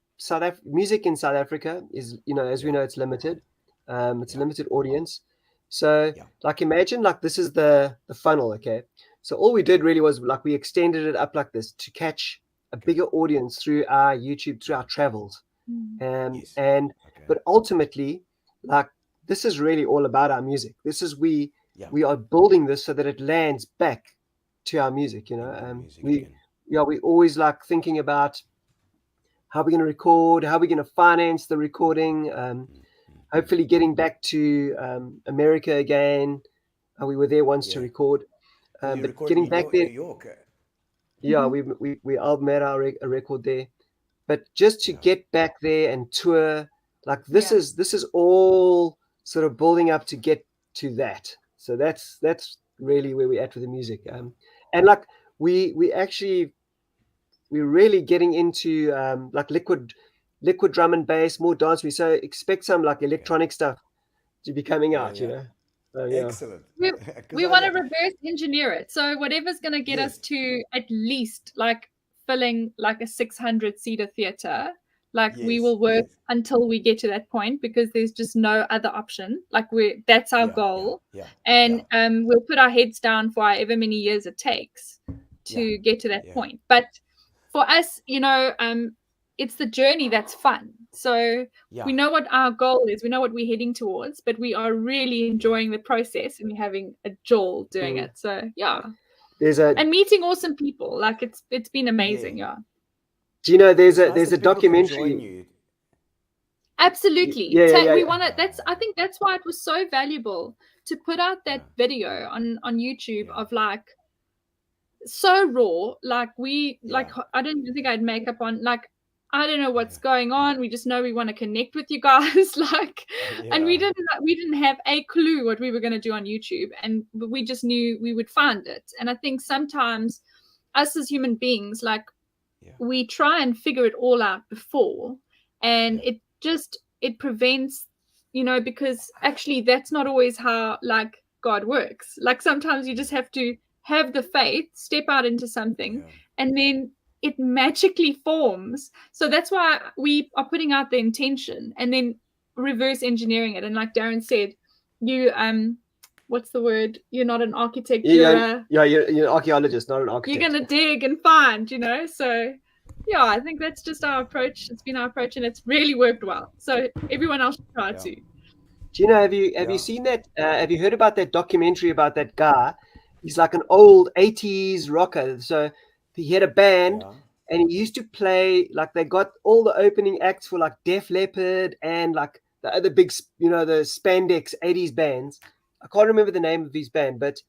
music in South Africa is, you know, as we know, it's limited. It's a limited audience. So like, imagine like this is the funnel, okay? So all we did really was like we extended it up like this to catch a bigger audience through our YouTube, through our travels. But ultimately, like, this is really all about our music. This is we are building this so that it lands back to our music, you know. We always like thinking about how we're going to record, how we're going to finance the recording, hopefully getting back to America again. We were there once to record, but getting back there. New York. Yeah, we made a record there, but just to get back there and tour, like this is all sort of building up to get to that. So that's really where we're at with the music. And like we're really getting into like liquid drum and bass, more dance. We so expect some like electronic stuff to be coming out, you know. So, Excellent. We want to reverse engineer it. So whatever's going to get us to at least like filling like a 600-seater theater, like we will work until we get to that point, because there's just no other option. Like that's our goal. And we'll put our heads down for however many years it takes to get to that point. But for us, you know, it's the journey that's fun. So we know what our goal is, we know what we're heading towards, but we are really enjoying the process and having a joy doing it. So and meeting awesome people. Like it's been amazing. Do you know there's a documentary? Absolutely. We want to. I think that's why it was so valuable to put out that video on YouTube of like so raw. Like I didn't even think I'd makeup on. Like, I don't know what's going on. We just know we want to connect with you guys. Like, and we didn't have a clue what we were going to do on YouTube, but we just knew we would find it. And I think sometimes us as human beings, like, we try and figure it all out before, and it prevents, you know, because actually that's not always how like God works. Like, sometimes you just have to have the faith, step out into something, and then it magically forms. So that's why we are putting out the intention and then reverse engineering it. And like Darren said, you what's the word? You're not an architect. You're an archaeologist, not an architect. You're gonna dig and find, you know. So yeah, I think that's just our approach. It's been our approach, and it's really worked well. So everyone else should try to. Gino, have you seen that? Have you heard about that documentary about that guy? He's like an old 80s rocker. So he had a band, and he used to play, like, they got all the opening acts for like Def Leppard and like the other big, you know, the spandex 80s bands. I can't remember the name of his band, but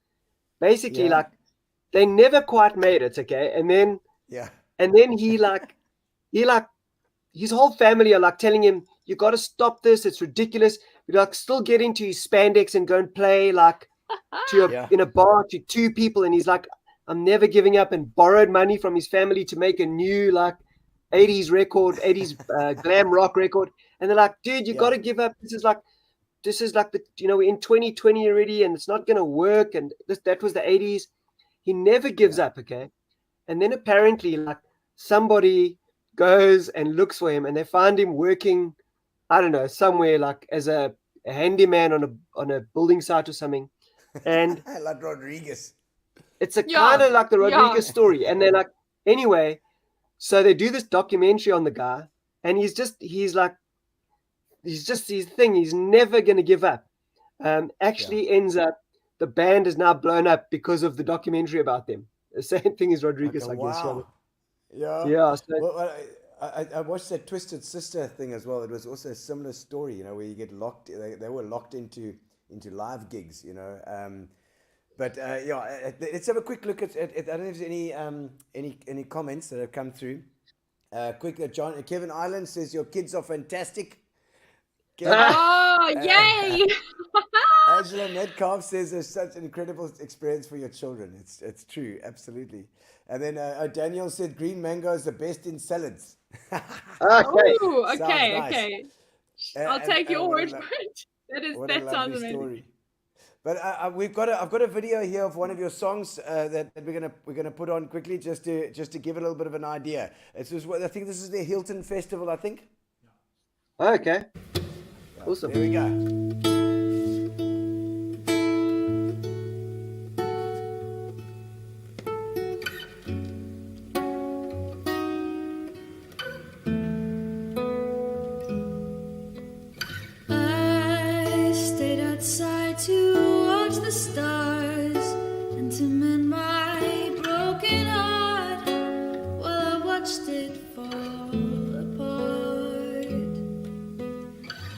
basically Yeah. like they never quite made it, okay? And then Yeah. he like his whole family are like telling him, you got to stop this, it's ridiculous. He'd like still get into his spandex and go and play like Yeah. in a bar to 2 people, and he's like, I'm never giving up, and borrowed money from his family to make a new like 80s record, 80s glam rock record. And they're like, dude, you got to give up. This is like the, we're in 2020 already, and it's not going to work. And that was the 80s. He never gives up, okay? And then apparently, like, somebody goes and looks for him, and they find him working, I don't know, somewhere like as a handyman on a building site or something. And like Rodriguez. it's a kind of like the Rodriguez Yeah. story. And they're like, anyway, so they do this documentary on the guy, and he's just his thing. He's never going to give up. Actually ends up, the band is now blown up because of the documentary about them. The same thing as Rodriguez, Okay, I guess. wow. Yeah. Yeah. So, Well, I watched that Twisted Sister thing as well. It was also a similar story, where you get locked. They were locked into live gigs, But let's have a quick look at. I don't know if there's any comments that have come through. Kevin Island says your kids are fantastic. Oh, yay! Angela Metcalf says there's such an incredible experience for your children. It's true, absolutely. And then Daniel said green mango is the best in salads. okay. Oh, Sounds okay, nice. okay. I'll take your what a word for it. That sounds lovely amazing. story. But I've got a video here of one of your songs that we're gonna put on quickly just to give it a little bit of an idea. I think this is the Hilton Festival. I think. Okay. Awesome. There we go. I stayed outside to watch the stars and to mend my broken heart while I watched it fall apart.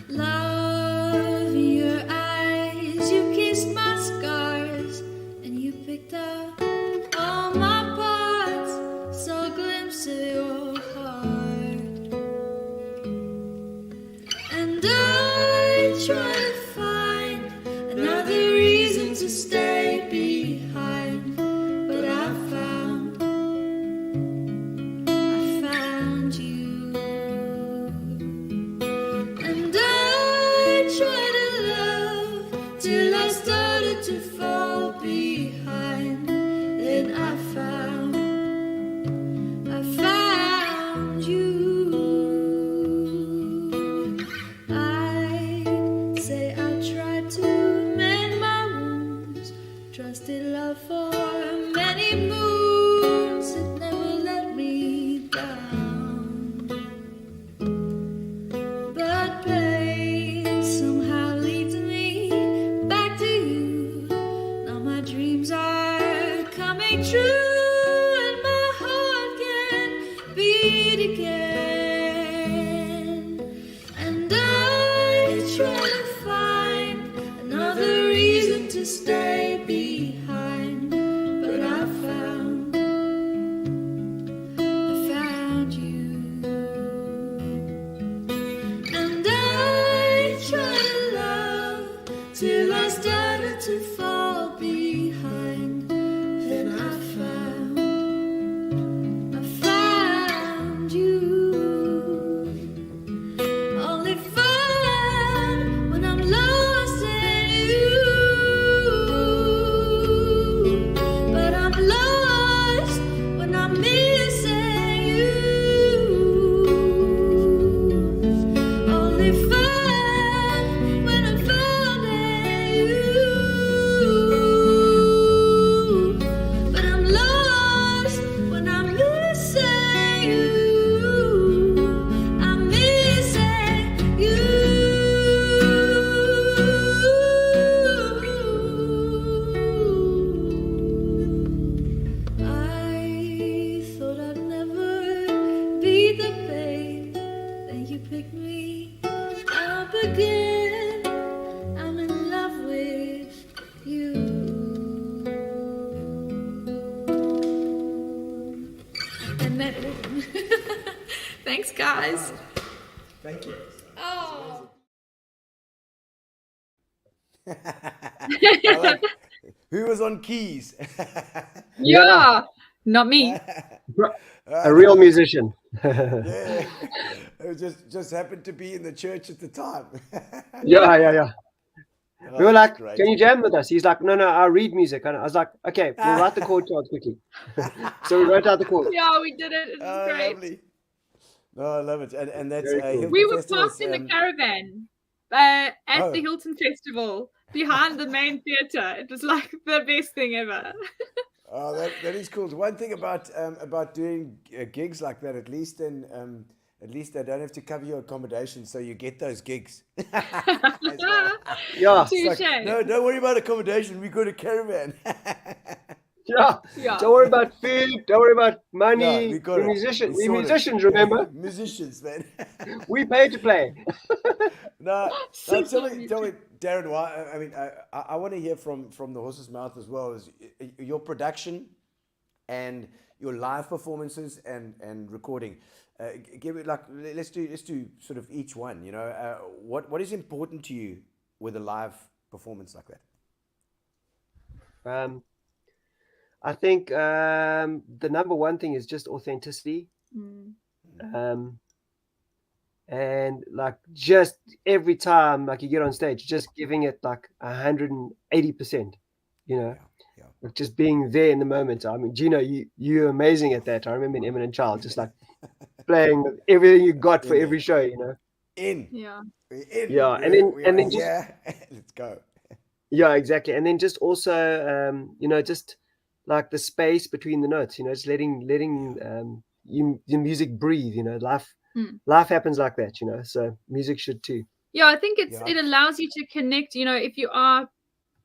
Love, in your eyes, you kissed my scars and you picked up all my parts, saw a glimpse of your heart. And I try to find another reason to stay behind, but I found you. And I try to love till I started to fall behind. Then I found you. I say I tried to mend my wounds, trusted love for many moons, it never let me down. But pain somehow leads me back to you. Now my dreams are coming true, and my heart can beat again. And I try to find another reason to stay behind, but I found you. And I try to love till I started to fall behind. Then I found you. Only fun when I'm lost in you. But I'm lost when I'm missing you. Only fun when I'm found in you. But I'm lost when I'm missing you. I'm missing you. I thought I'd never be the babe, then you picked me up again. 'Cause surprise. Thank you. Oh. I like, who was on keys? Yeah. Not me. A real musician. Yeah, it just happened to be in the church at the time. Yeah. Oh, We were like, great. can you jam with us? He's like, no, I read music. And I was like, okay, we'll write the chord charts quickly. So we wrote out the chords. Yeah, we did it. It was Oh, great. lovely. No, I love it. And that's Very cool. Hilton We were Festivals, parked in the caravan at the Hilton Festival behind the main theatre. It was like the best thing ever. Oh, that is cool. One thing about doing gigs like that, at least they don't have to cover your accommodation, so you get those gigs. Yeah. Touche. No, don't worry about accommodation. We go to caravan. Yeah. Yeah. Don't worry about food. Don't worry about money. we got We're it. musicians. We We're sorted. musicians, remember? Musicians, man. We pay to play. No, So tell funny. me, Darren. Why? I mean, I want to hear from the horse's mouth as well as your production and your live performances and recording. Give it like let's do sort of each one. You know, what is important to you with a live performance like that? I think the number one thing is just authenticity. And like just every time like you get on stage, just giving it like 180%, you know, like just being there in the moment. I mean, Gino, you're amazing at that. I remember in Eminent Child, just like playing with everything you got for every show, you know. Yeah. And then just let's go. Yeah, exactly. And then just also you know, just like the space between the notes, you know, just letting your music breathe, you know. Life happens like that, you know, so music should too. Yeah, I think it allows you to connect, you know, if you are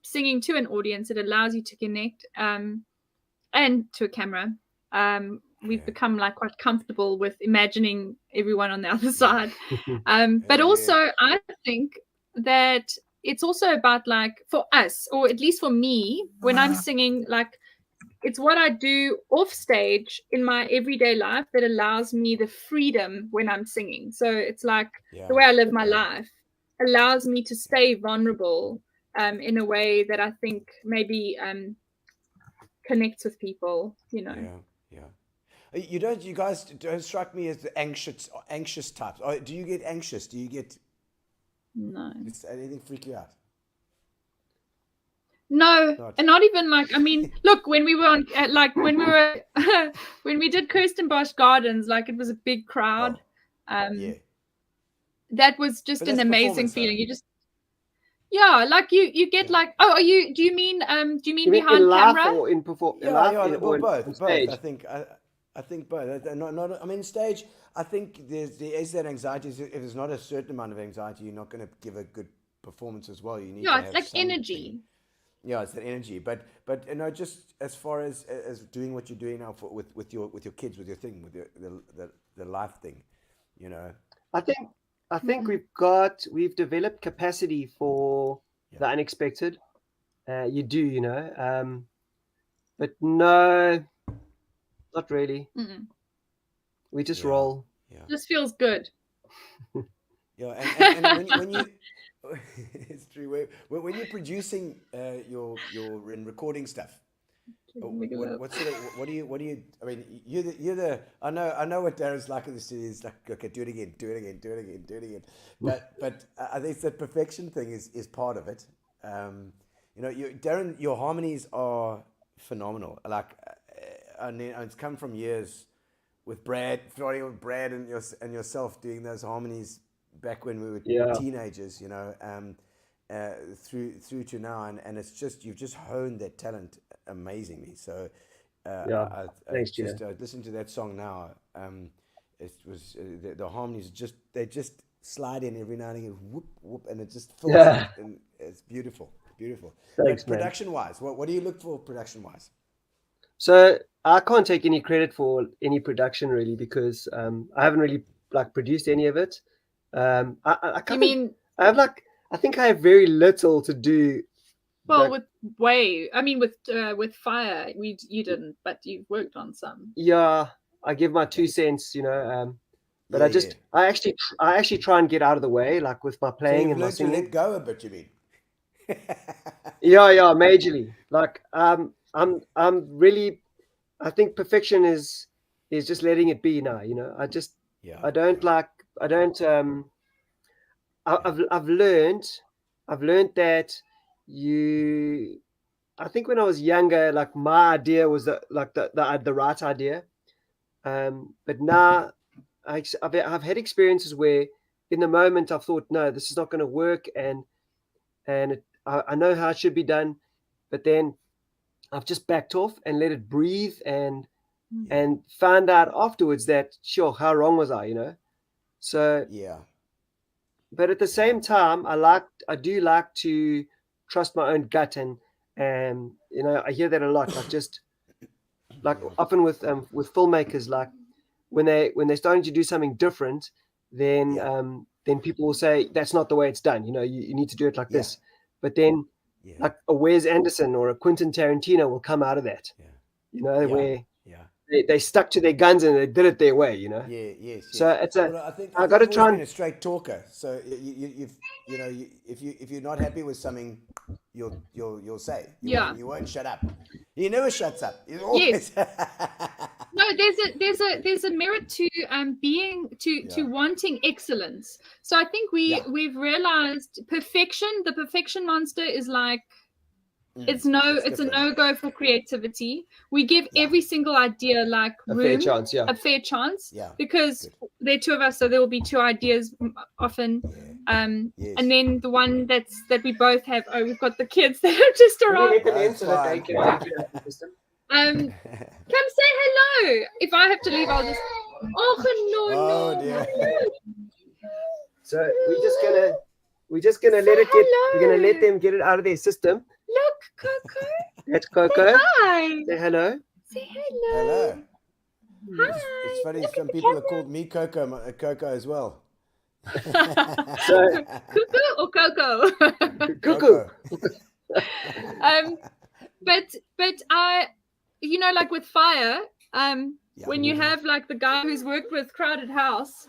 singing to an audience, it allows you to connect and to a camera. We've become like quite comfortable with imagining everyone on the other side. But also I think that it's also about like for us, or at least for me, when I'm singing, like it's what I do off stage in my everyday life that allows me the freedom when I'm singing. So it's like the way I live my life allows me to stay vulnerable in a way that I think maybe connects with people, you know. You guys don't strike me as the anxious types. Do you get anxious? Do you get Does anything freak you out? No, and not even like, I mean, look, when we were on, when we did Kirstenbosch Gardens, like it was a big crowd. That was just an amazing feeling. You just, like you get like, do you mean behind in camera? Or in both. I think both. Not. I mean, stage. I think there is that anxiety. If there's not a certain amount of anxiety, you're not going to give a good performance as well. You need. Yeah, it's like energy. Yeah, it's that energy. But you know, just as far as doing what you're doing now with your kids, with your thing, with the life thing, you know. I think we've developed capacity for the unexpected. You do, you know. But no, not really. We just roll. Yeah. Just feels good. And when you it's true. When you're producing your and recording stuff, what do you? I mean, you're the. I know what Darren's like in the studio. He's like, okay, do it again. But I think that perfection thing is part of it. You know, Darren, your harmonies are phenomenal. Like, and it's come from years with Brad, starting with Brad and yourself doing those harmonies back when we were teenagers, you know, through to now, and it's just you've just honed that talent amazingly. So I listen to that song now. It was the harmonies they just slide in every now and again, whoop whoop, and it just fills it, and it's beautiful. Thanks, but production wise, what do you look for production wise? So I can't take any credit for any production really, because I haven't really like produced any of it. I think I have very little to do. Well, with Fire, you didn't, but you've worked on some. Yeah, I give my 2 cents, you know. But Yeah. I actually try and get out of the way, like with my So playing you've and my learned to singing. let go a bit, you mean? Yeah, majorly. Like I'm really, I think perfection is just letting it be now. Yeah. I don't like, I don't I've learned that you. I think when I was younger, like my idea was the right idea. But now I've had experiences where in the moment I've thought, no, this is not going to work, and I know how it should be done, but then I've just backed off and let it breathe, and found out afterwards that sure, how wrong was I? So, Yeah. but at the same time, I do like to trust my own gut, and I hear that a lot. Like often with filmmakers, like when they're starting to do something different, then people will say that's not the way it's done. You need to do it like Yeah. this. But then, Yeah. like a Wes Anderson or a Quentin Tarantino will come out of that. Yeah. Where Yeah. they stuck to their guns and they did it their way. Yeah. Yes. So Yes. it's Well, I I think got to you've always try been and a straight talker. So if you're not happy with something, you'll say Yeah. you won't shut up. He never shuts up. He's Yes. always. No, there's a merit to being to wanting excellence. So I think we've realized perfection. The perfection monster is like it's a no-go for creativity. We give every single idea like a fair room, chance. Yeah. a fair chance, Yeah, because there are two of us, so there will be two ideas often. Yes. And then the one that we both have. Oh, we've got the kids that have just arrived. That's fine. Come say hello. If I have to leave, I'll just. Oh no, Oh no. dear. So we're just gonna let it get. We're gonna let them get it out of their system. Look, Coco. That's Coco. Hi. Say hello. Say hello. Hello. Hi. It's funny. Some people have called me Coco as well. So Cuckoo or Coco? cuckoo. But I, like with fire, when you have like the guy who's worked with Crowded House,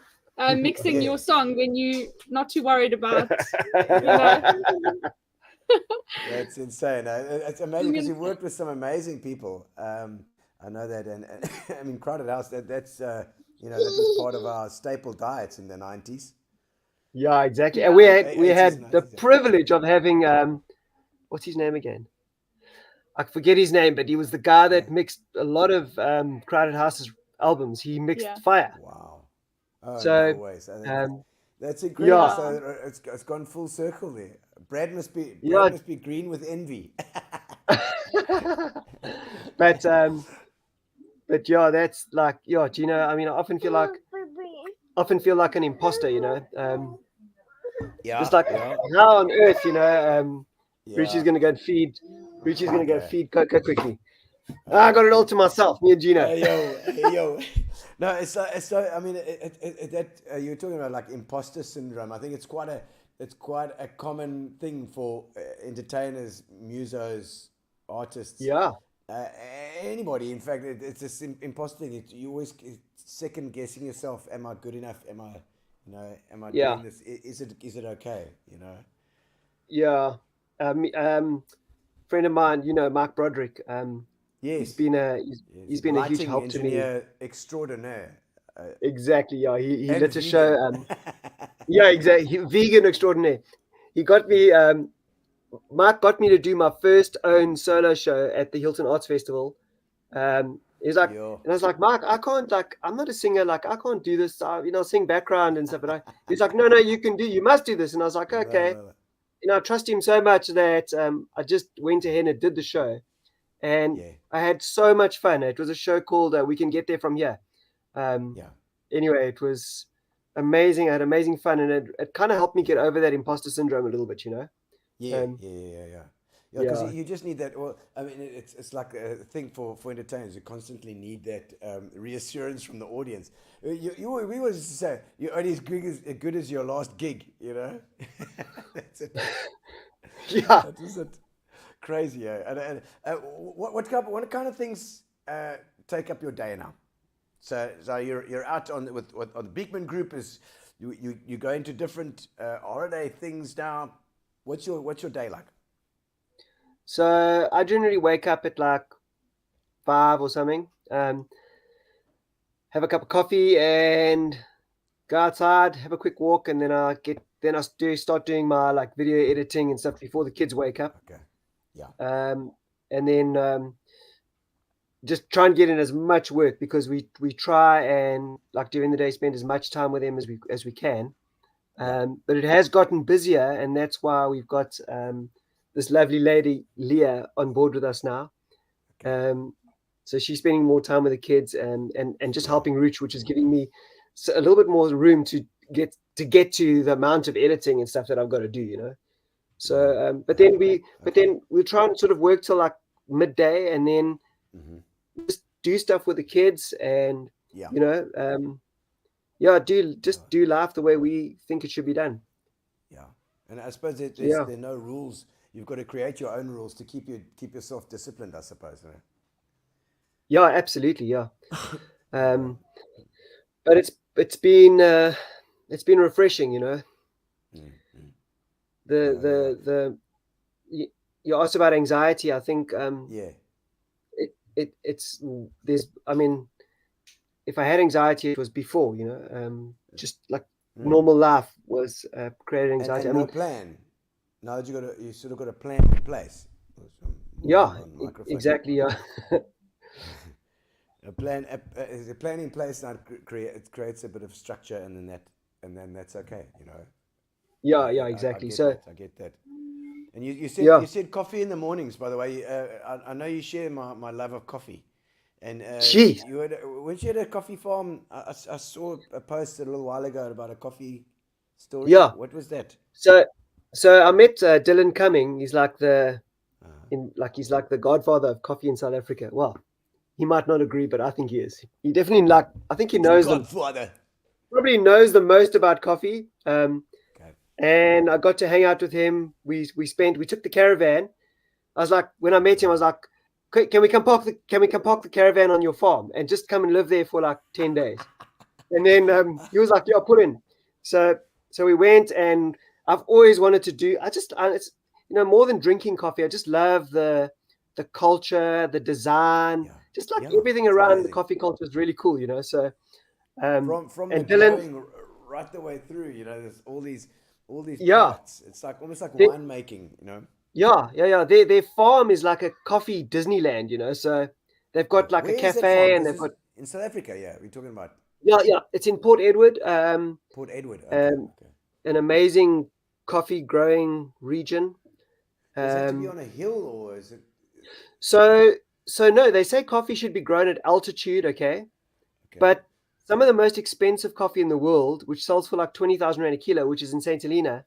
mixing your song when you're not too worried about, That's insane. It's amazing because you've worked with some amazing people. I know that, and I mean, Crowded House. That's that was part of our staple diets in the 90s. Yeah, exactly. Yeah. And we had 80s, the 90s. privilege of having what's his name again? I forget his name, but he was the guy that mixed a lot of Crowded House's albums. He mixed Fire. Wow. Oh, So, no way. So um, that's incredible. yeah. So it's gone full circle there. Brad must be green with envy. but yeah, that's like Gino. I mean, I often feel like an imposter. Just like how on earth, Ruchi's gonna go and feed. Ruchi's gonna go feed Coco quickly. I got it all to myself, me and Gino. Hey yo. No, it's so. I mean, that you're talking about like imposter syndrome. I think it's quite a common thing for entertainers, musos, artists. Yeah. Anybody. In fact, it's this imposter thing. You always second guessing yourself. Am I good enough? Am I doing this? Is it okay? Yeah. Friend of mine, Mark Broderick. Yes. He's been a huge help to me. Extraordinaire. Exactly. Yeah. He And lit a vegan. show. Yeah, exactly. Vegan extraordinaire. He got me. Mark got me to do my first own solo show at the Hilton Arts Festival. He's like, and I was like, Mark, I can't, I'm not a singer, I can't do this. Sing background and stuff. But he's like, no, you must do this. And I was like, okay. No. I trust him so much that I just went ahead and did the show, and I had so much fun. It was a show called "We Can Get There From Here." Anyway, it was amazing. I had amazing fun, and it kind of helped me get over that imposter syndrome a little bit. Yeah, because you just need that. Well, I mean, it's like a thing for entertainers. You constantly need that reassurance from the audience. We always say you're only as good as your last gig. That's it. Yeah, that is it. Crazy, And what kind of things take up your day now? So you're out on with on the Beekman group is you go into different holiday things now. What's your day like? So I generally wake up at like 5 or something. Have a cup of coffee and go outside, have a quick walk, and then I start doing my like video editing and stuff before the kids wake up. Okay. Yeah. And then just try and get in as much work because we try and like during the day spend as much time with them as we can. But it has gotten busier, and that's why we've got this lovely lady Leah on board with us now. Okay. So she's spending more time with the kids and just helping Rooch, which is giving me a little bit more room to get to the amount of editing and stuff that I've got to do, you know. So, but then we try and sort of work till like midday, and then just do stuff with the kids, and you know, do life the way we think it should be done. Yeah, and I suppose there are no rules. You've got to create your own rules to keep yourself disciplined, I suppose. You know? Yeah, absolutely. Yeah. But it's been refreshing, you know. You asked about anxiety. I think it's I mean, if I had anxiety, it was before, you know, just like normal life was created anxiety. And no plan. Now that you sort of got a plan in place. Yeah, exactly. Yeah. A plan in place now it creates a bit of structure, and then that's okay, you know. Yeah, exactly. I get that. And you said coffee in the mornings, by the way. I know you share my love of coffee. And when you had a coffee farm, I saw a post a little while ago about a coffee story. Yeah. What was that? So I met Dylan Cumming. He's like he's like the godfather of coffee in South Africa. Well, he might not agree, but I think he is. He definitely I think he knows probably knows the most about coffee. And I got to hang out with him. We took the caravan. I was like, when I met him, I was like, can we come park the caravan on your farm and just come and live there for like 10 days? And then he was like, yeah, put in. So we went, and I've always wanted to do. It's, you know, more than drinking coffee. I just love the culture, the design, just like everything around the coffee culture is really cool, you know. So from the growing right the way through, you know, there's all these parts. It's like almost like winemaking, you know. Yeah. Their farm is like a coffee Disneyland, you know. So they've got like a cafe, and they've got in South Africa. Yeah, we're talking about. Yeah. It's in Port Edward. Port Edward. Okay. An amazing coffee growing region. Does it have to be on a hill, or is it? So no, they say coffee should be grown at altitude. Okay. But some of the most expensive coffee in the world, which sells for like 20,000 rand a kilo, which is in St. Helena,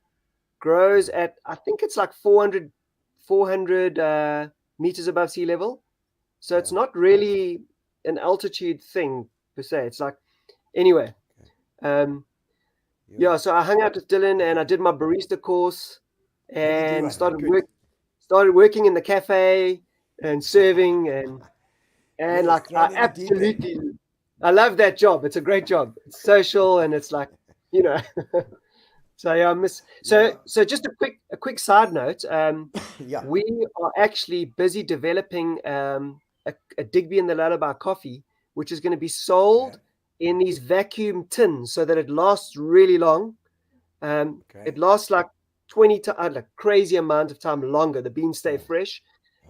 grows at, I think it's like 400 meters above sea level. So it's not really an altitude thing per se. It's like, anyway. So I hung out with Dylan, and I did my barista course, and started working in the cafe and serving, and like I love that job. It's a great job. It's social, and it's like, you know. So yeah, So just a quick side note. We are actually busy developing a Digby the Lullaby coffee, which is going to be sold in these vacuum tins so that it lasts really long. It lasts like 20 times, like crazy amount of time longer. The beans stay fresh,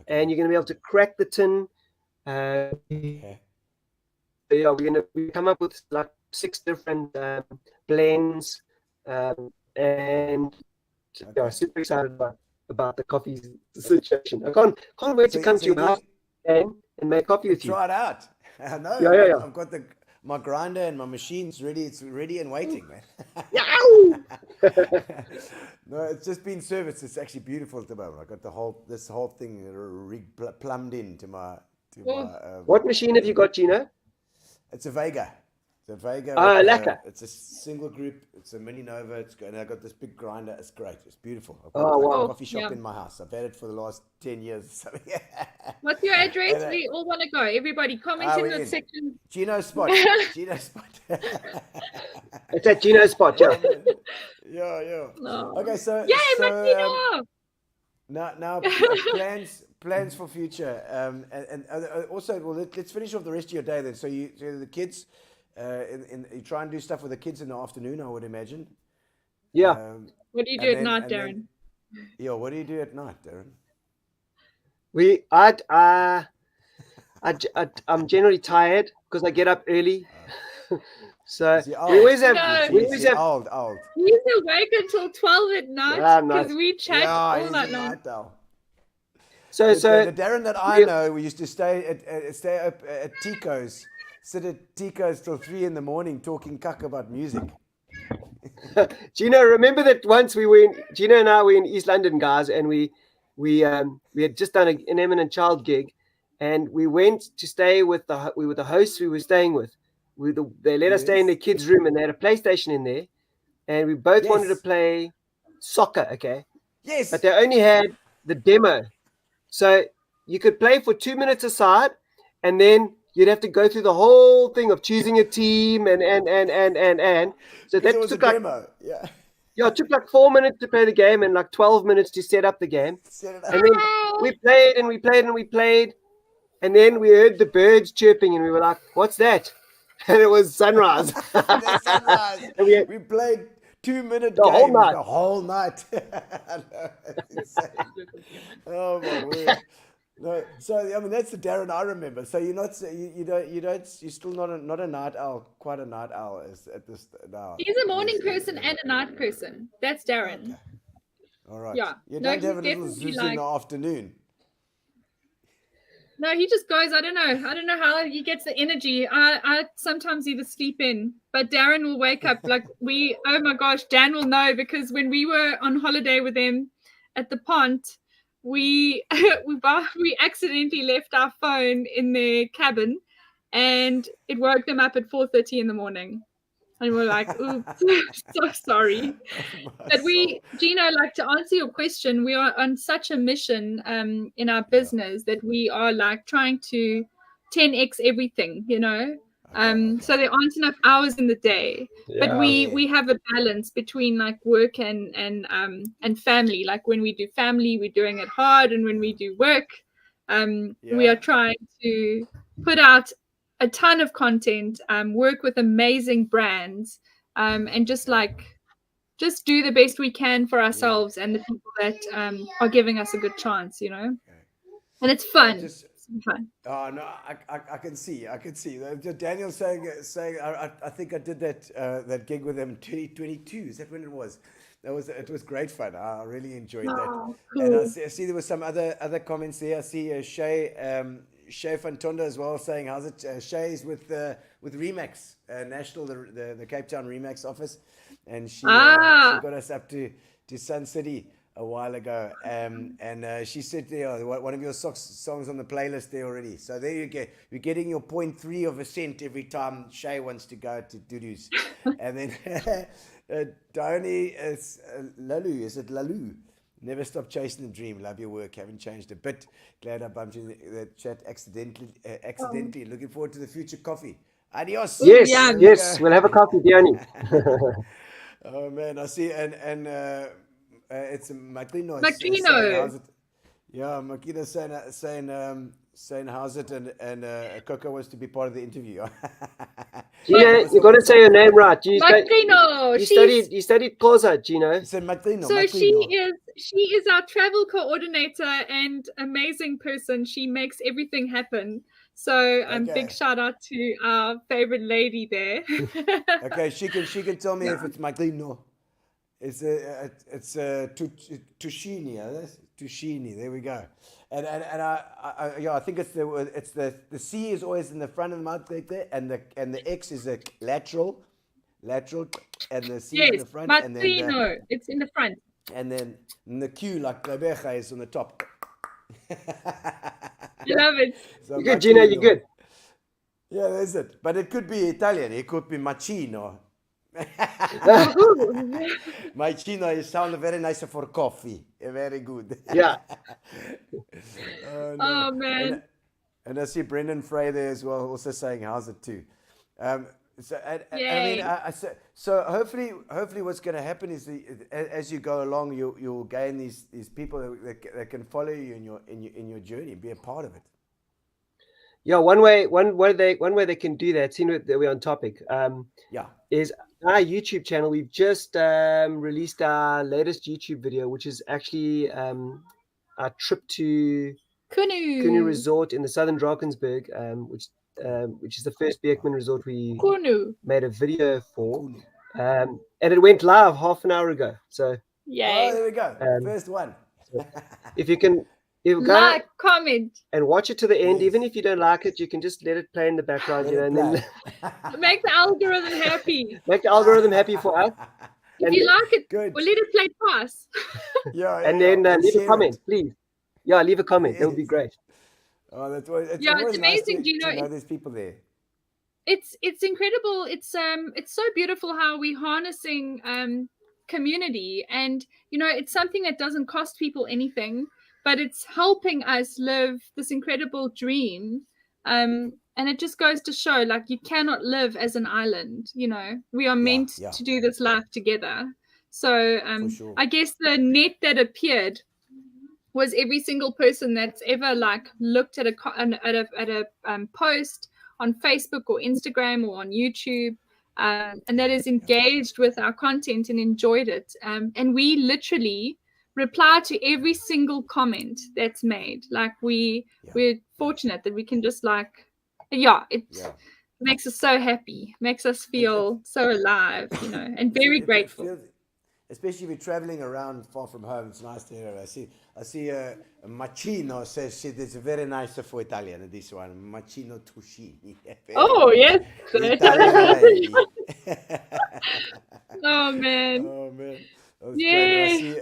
and you're going to be able to crack the tin. We're going to come up with like 6 different blends, and super excited about the coffee situation. I can't wait to come to your house and make coffee with you. Try it out. I know. Yeah. I've got my grinder and my machine's ready. It's ready and waiting, man. No, it's just been serviced. It's actually beautiful at the moment. I got this whole thing plumbed in to my. What machine have you got, Gino? It's a Vega. The Vega. Lekker. It's a single group. It's a mini Nova. And I got this big grinder. It's great. It's beautiful. I've got Oh, like wow. a coffee shop Yeah. in my house. I've had it for the last 10 years or something. What's your address? And, We all want to go. Everybody comment in we're the in. section. Gino Spot. Gino Spot. It's at Gino's spot, yeah. Yeah. No. Okay, so Yay, so, Martino! now plans for future. And also, well, let's finish off the rest of your day then. So the kids, you try and do stuff with the kids in the afternoon, I would imagine. Yeah. What do you do at night, Darren? What do you do at night, Darren? I'm generally tired because I get up early. So Is he old? we always have. No. We always have. Old. He's awake until 12 at night Ah, because nice. we chat all he's night a long. night owl. So The Darren that I know, we used to stay up at Tico's, sit at Tico's till 3 in the morning talking cuck about music. Gino, remember that once Gino and I were in East London, guys, and we had just done an Eminent Child gig, and we went to stay with the hosts we were staying with. They let us stay in the kids' room, and they had a PlayStation in there, and we both wanted to play soccer, okay? Yes. But they only had the demo. So you could play for 2 minutes aside, and then you'd have to go through the whole thing of choosing a team and. So that was took a like demo. Yeah. Yeah, it took like 4 minutes to play the game and like 12 minutes to set up the game. And then we played and we played and we played. And then we heard the birds chirping and we were like, what's that? And it was sunrise. Sunrise. And We played 2-minute The games whole night. the whole night. I know, it's insane. Oh my word. No, so I mean that's the Darren I remember. So you're still not a night owl, quite a night owl at this now. He's a morning person and a night person. That's Darren. Okay. All right. Yeah. You No, don't have a he's little definitely zooz in the afternoon. No, he just goes. I don't know how he gets the energy. I sometimes either sleep in, but Darren will wake up like oh my gosh, Dan will know because when we were on holiday with them at the pond, we accidentally left our phone in their cabin, and it woke them up at 4:30 in the morning. And we're like, oops, so sorry. But Gino, like to answer your question, we are on such a mission in our business that we are like trying to 10x everything, so there aren't enough hours in the day. But we have a balance between like work and family. Like when we do family, we're doing it hard, and when we do work, we are trying to put out a ton of content, work with amazing brands, and just do the best we can for ourselves and the people that are giving us a good chance, and it's fun. It's fun. Oh no, I can see. Daniel saying I think I did that gig with them in 2022. Is that when it was? It was great fun. I really enjoyed that. Cool. And I see there were some other comments there. I see Shay Fantonda as well saying, how's it? Shay's with Remax National, the Cape Town Remax office, and she got us up to Sun City a while ago, and she said there one of your songs on the playlist there already. So there you go. You're getting your 0.3 of a cent every time Shay wants to go to Tues. And then Donnie is Lalu. Is it Lalu? Never stop chasing the dream. Love your work. Haven't changed a bit. Glad I bumped in the chat accidentally. Looking forward to the future coffee. Adios. Yes. We'll have a coffee, Diani. Oh man, I see. And it's Matrino. Yeah, Makina saying how's it, and Coco wants to be part of the interview. Gino, you got to say your name right. Matrino. You studied Xhosa, Gino. Said Matrino. So Matrino. she is our travel coordinator and amazing person. She makes everything happen. So big shout out to our favorite lady there. Okay, she can tell me if it's Matrino. It's Tushini. Tushini. There we go. And I think it's the C is always in the front of the mouth like that, and the X is a lateral, and the C is in the front, and then it's in the front, and then the Q like Klebecha is on the top. I love it. So you're good, Gino. You're good. Yeah, that's it. But it could be Italian. It could be macino. Macino is sound very nice for coffee. Very good. Yeah. Oh, no. Oh man. And I see Brendan Frey there as well, also saying, "How's it too?" I mean, Yay. so hopefully, what's going to happen is as you go along, you'll gain these people that can follow you in your journey, be a part of it. Yeah, one way they can do that, seeing that we're on topic, is our YouTube channel. We've just released our latest YouTube video, which is actually our trip to Kunu Resort in the southern Drakensberg, which is the first Beekman resort we Kunu. made a video for, and it went live half an hour ago. So Yay. Oh, there we go, first one. So if you go Like, comment, and watch it to the end, Yes. even if you don't like it, you can just let it play in the background, Let it and then make the algorithm happy. make the algorithm happy for us. If you like it, Good. we'll let it play twice. And then leave a comment, please. Yeah, leave a comment. That would be Yes. great. Oh, it's Yeah, always it's amazing, nice Gino. to know there's people there. It's incredible. It's so beautiful how we're harnessing community, and it's something that doesn't cost people anything, but it's helping us live this incredible dream. And it just goes to show, like, you cannot live as an island. We are meant to do this life together. So For sure. I guess the net that appeared was every single person that's ever looked at a post on Facebook or Instagram or on YouTube, and that is engaged with our content and enjoyed it. And we literally reply to every single comment that's made. We're fortunate that we can just makes us so happy, makes us feel so alive, and very grateful. Especially if you're traveling around far from home, it's nice to hear. I see a Macino says it's very nice for Italian. This one, Macino Tushi. Oh yes. Italian. Oh man. Oh man. Yeah.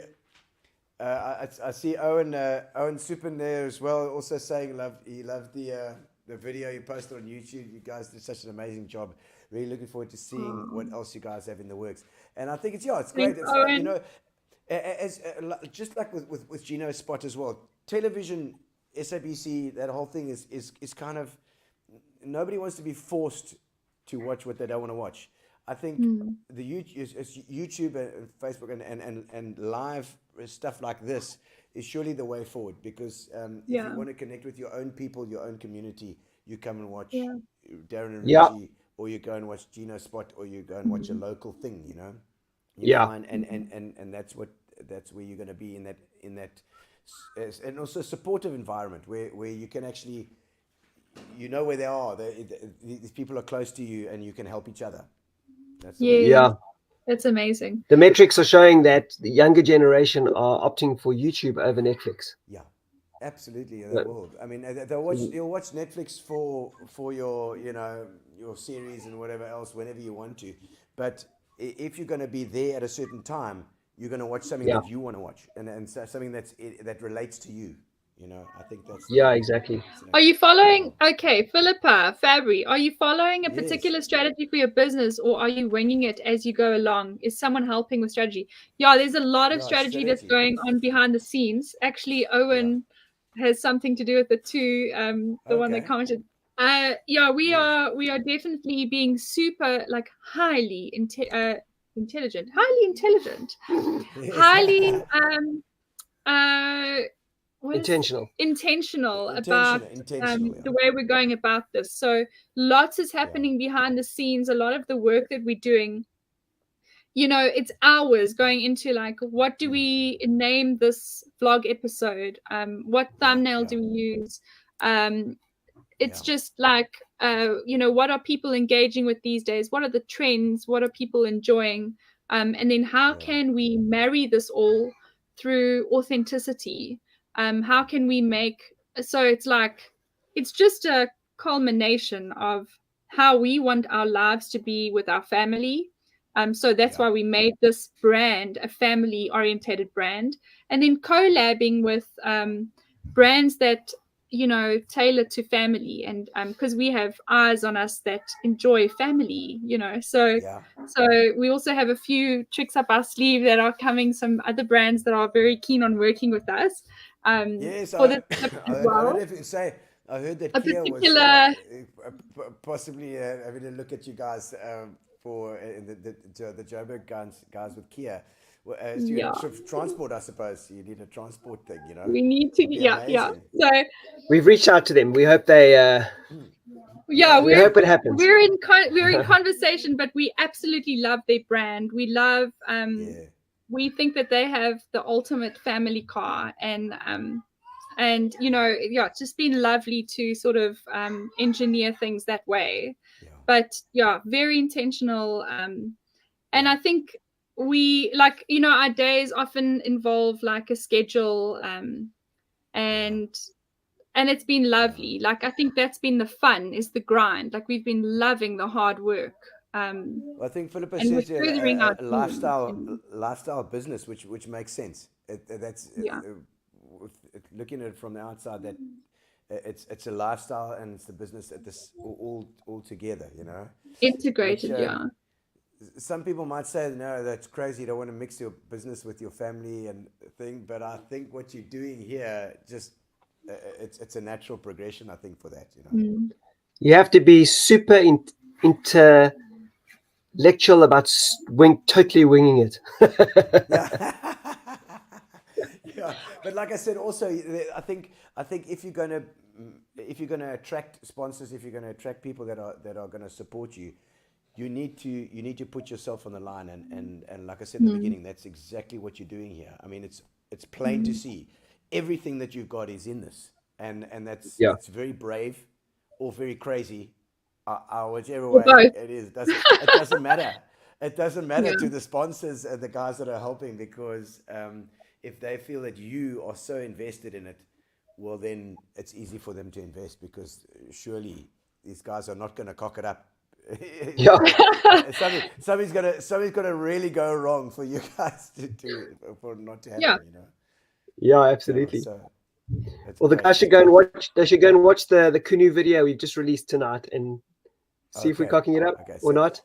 I see Owen Supin there as well, also saying he loved the video you posted on YouTube. You guys did such an amazing job. Really looking forward to seeing what else you guys have in the works. And I think it's great. It's like, just like with Gino's spot as well. Television, SABC, that whole thing is kind of, nobody wants to be forced to watch what they don't want to watch. I think the YouTube and Facebook and live stuff like this is surely the way forward, because if you want to connect with your own people, your own community, you come and watch Darren and Roochi, or you go and watch Gino's spot, or you go and watch a local thing, find, and that's where you're going to be in that and also supportive environment where you can actually, where they are. These people are close to you, and you can help each other. That's amazing. The metrics are showing that the younger generation are opting for YouTube over Netflix. Yeah, absolutely. They will. I mean, you'll watch Netflix for your your series and whatever else whenever you want to. But if you're going to be there at a certain time, you're going to watch something that you want to watch, and something that relates to you. I think that's exactly. Are you following? Okay, Philippa, Fabry, are you following a particular strategy for your business, or are you winging it as you go along? Is someone helping with strategy? Yeah, there's a lot of strategy that's going on behind the scenes. Actually, Owen has something to do with it too. The one that commented. We are definitely being super highly intelligent, highly intentional about the way we're going about this. So lots is happening behind the scenes. A lot of the work that we're doing, it's hours going into what do we name this vlog episode, what thumbnail do we use, it's just what are people engaging with these days, what are the trends, what are people enjoying, and then how can we marry this all through authenticity. How can we make so it's just a culmination of how we want our lives to be with our family. So that's why we made this brand a family orientated brand, and then collabing with brands that tailored to family, and because we have eyes on us that enjoy family, so we also have a few tricks up our sleeve that are coming, some other brands that are very keen on working with us. Yes, for this I don't know if you can say, I heard that a Kia particular was possibly having a look at you guys for the Joburg guys with Kia. Transport, I suppose. You need a transport thing, we need to, so We've reached out to them. We hope they we hope it happens. We're in conversation, but we absolutely love their brand. We love we think that they have the ultimate family car, and it's just been lovely to sort of engineer things that way. But very intentional, and I think we our days often involve like a schedule, and it's been lovely. Like, I think that's been the fun, is the grind. Like, we've been loving the hard work. I think Philippa and says we're furthering our lifestyle business, which makes sense. Looking at it from the outside, that it's a lifestyle and it's the business at this all together, integrated. Some people might say, no, that's crazy, you don't want to mix your business with your family and thing, but I think what you're doing here, just it's a natural progression, I think, for that. You have to be super intellectual about totally winging it. Yeah, but like I said, also, I think if you're going to attract sponsors, if you're going to attract people that are going to support you, you need to put yourself on the line, and like I said in the beginning, that's exactly what you're doing here. I mean, it's plain to see everything that you've got is in this, and that's it's very brave or very crazy, whichever way it is. It doesn't matter. It doesn't matter to the sponsors and the guys that are helping, because if they feel that you are so invested in it, well, then it's easy for them to invest, because surely these guys are not going to cock it up. Something's gonna really go wrong for you guys for not to happen. Yeah, absolutely. Well, the guys should go and watch. They should go and watch the Kunu video we just released tonight and see if we're cocking it up or not.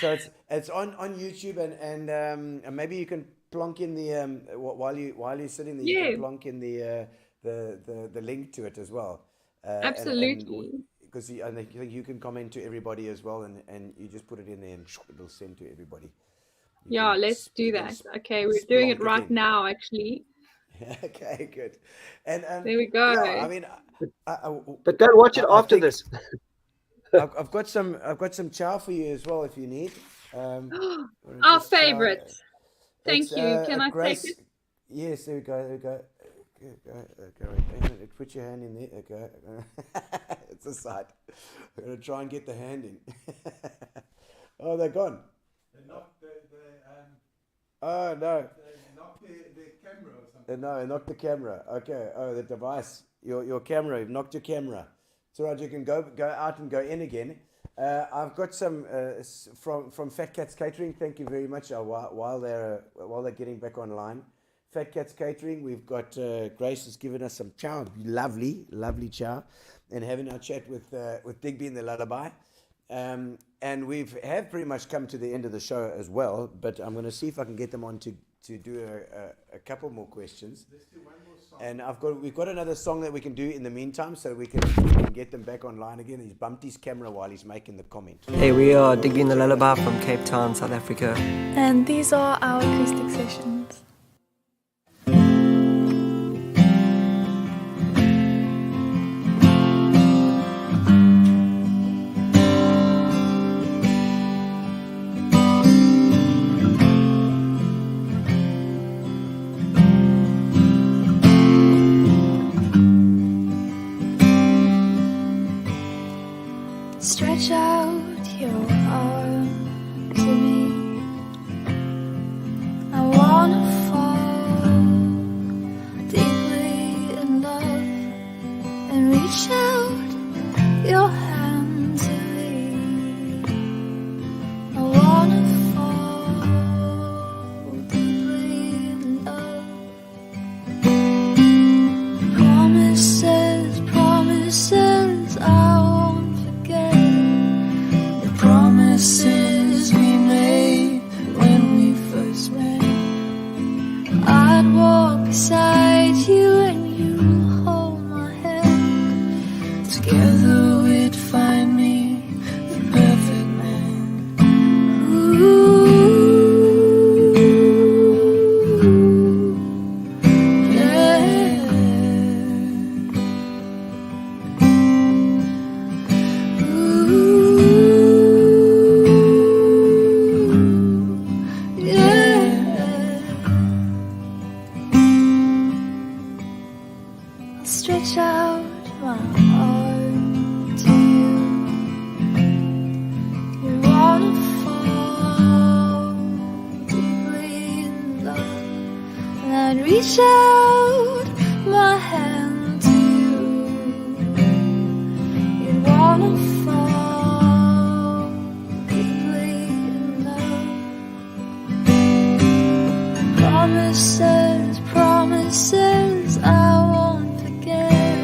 So it's on YouTube, and maybe you can plonk in the while you're sitting there, you can plonk in the link to it as well. Absolutely. Because I think you can comment to everybody as well, and you just put it in there and it'll send to everybody. Let's do that. Okay, we're doing it right now, actually. Okay, good. And there we go. I mean, but don't watch it after this. I've got some chow for you as well if you need. Our favorite. Thank you. Can I take it? Yes, there we go. Go. Put your hand in there. Okay. It's a sight. I'm going to try and get the hand in. Oh, they're gone. They knocked oh, no. They knocked the camera or something. No, they knocked the camera. Okay. Oh, the device. Your camera. You've knocked your camera. It's all right. You can go out and go in again. I've got some from Fat Cats Catering. Thank you very much. While they're getting back online. Fat Cats Catering, we've got Grace has given us some chow, lovely chow, and having our chat with Digby the Lullaby, and have pretty much come to the end of the show as well. But I'm going to see if I can get them on to do a couple more questions. Let's do one more song. And we've got another song that we can do in the meantime, so we can get them back online again. He's bumped his camera while he's making the comment. Hey, we are Digby the Lullaby from Cape Town, South Africa, And these are our acoustic sessions. Stretch out your arm to me. I wanna and reach out my hand to you. You'd wanna fall deeply in love. Promises, promises I won't forget.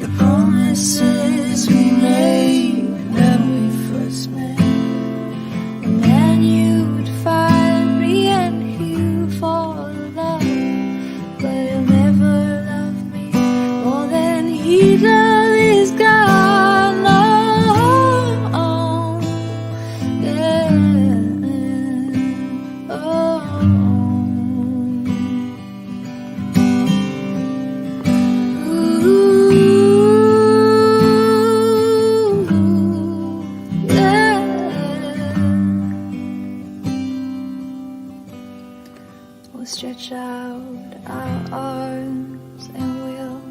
The promises we made when we first met. And then you'd find me and you fall in love. But you'll never love me more than he does. He's gone. Oh, yeah. Oh. We'll stretch out our arms and we'll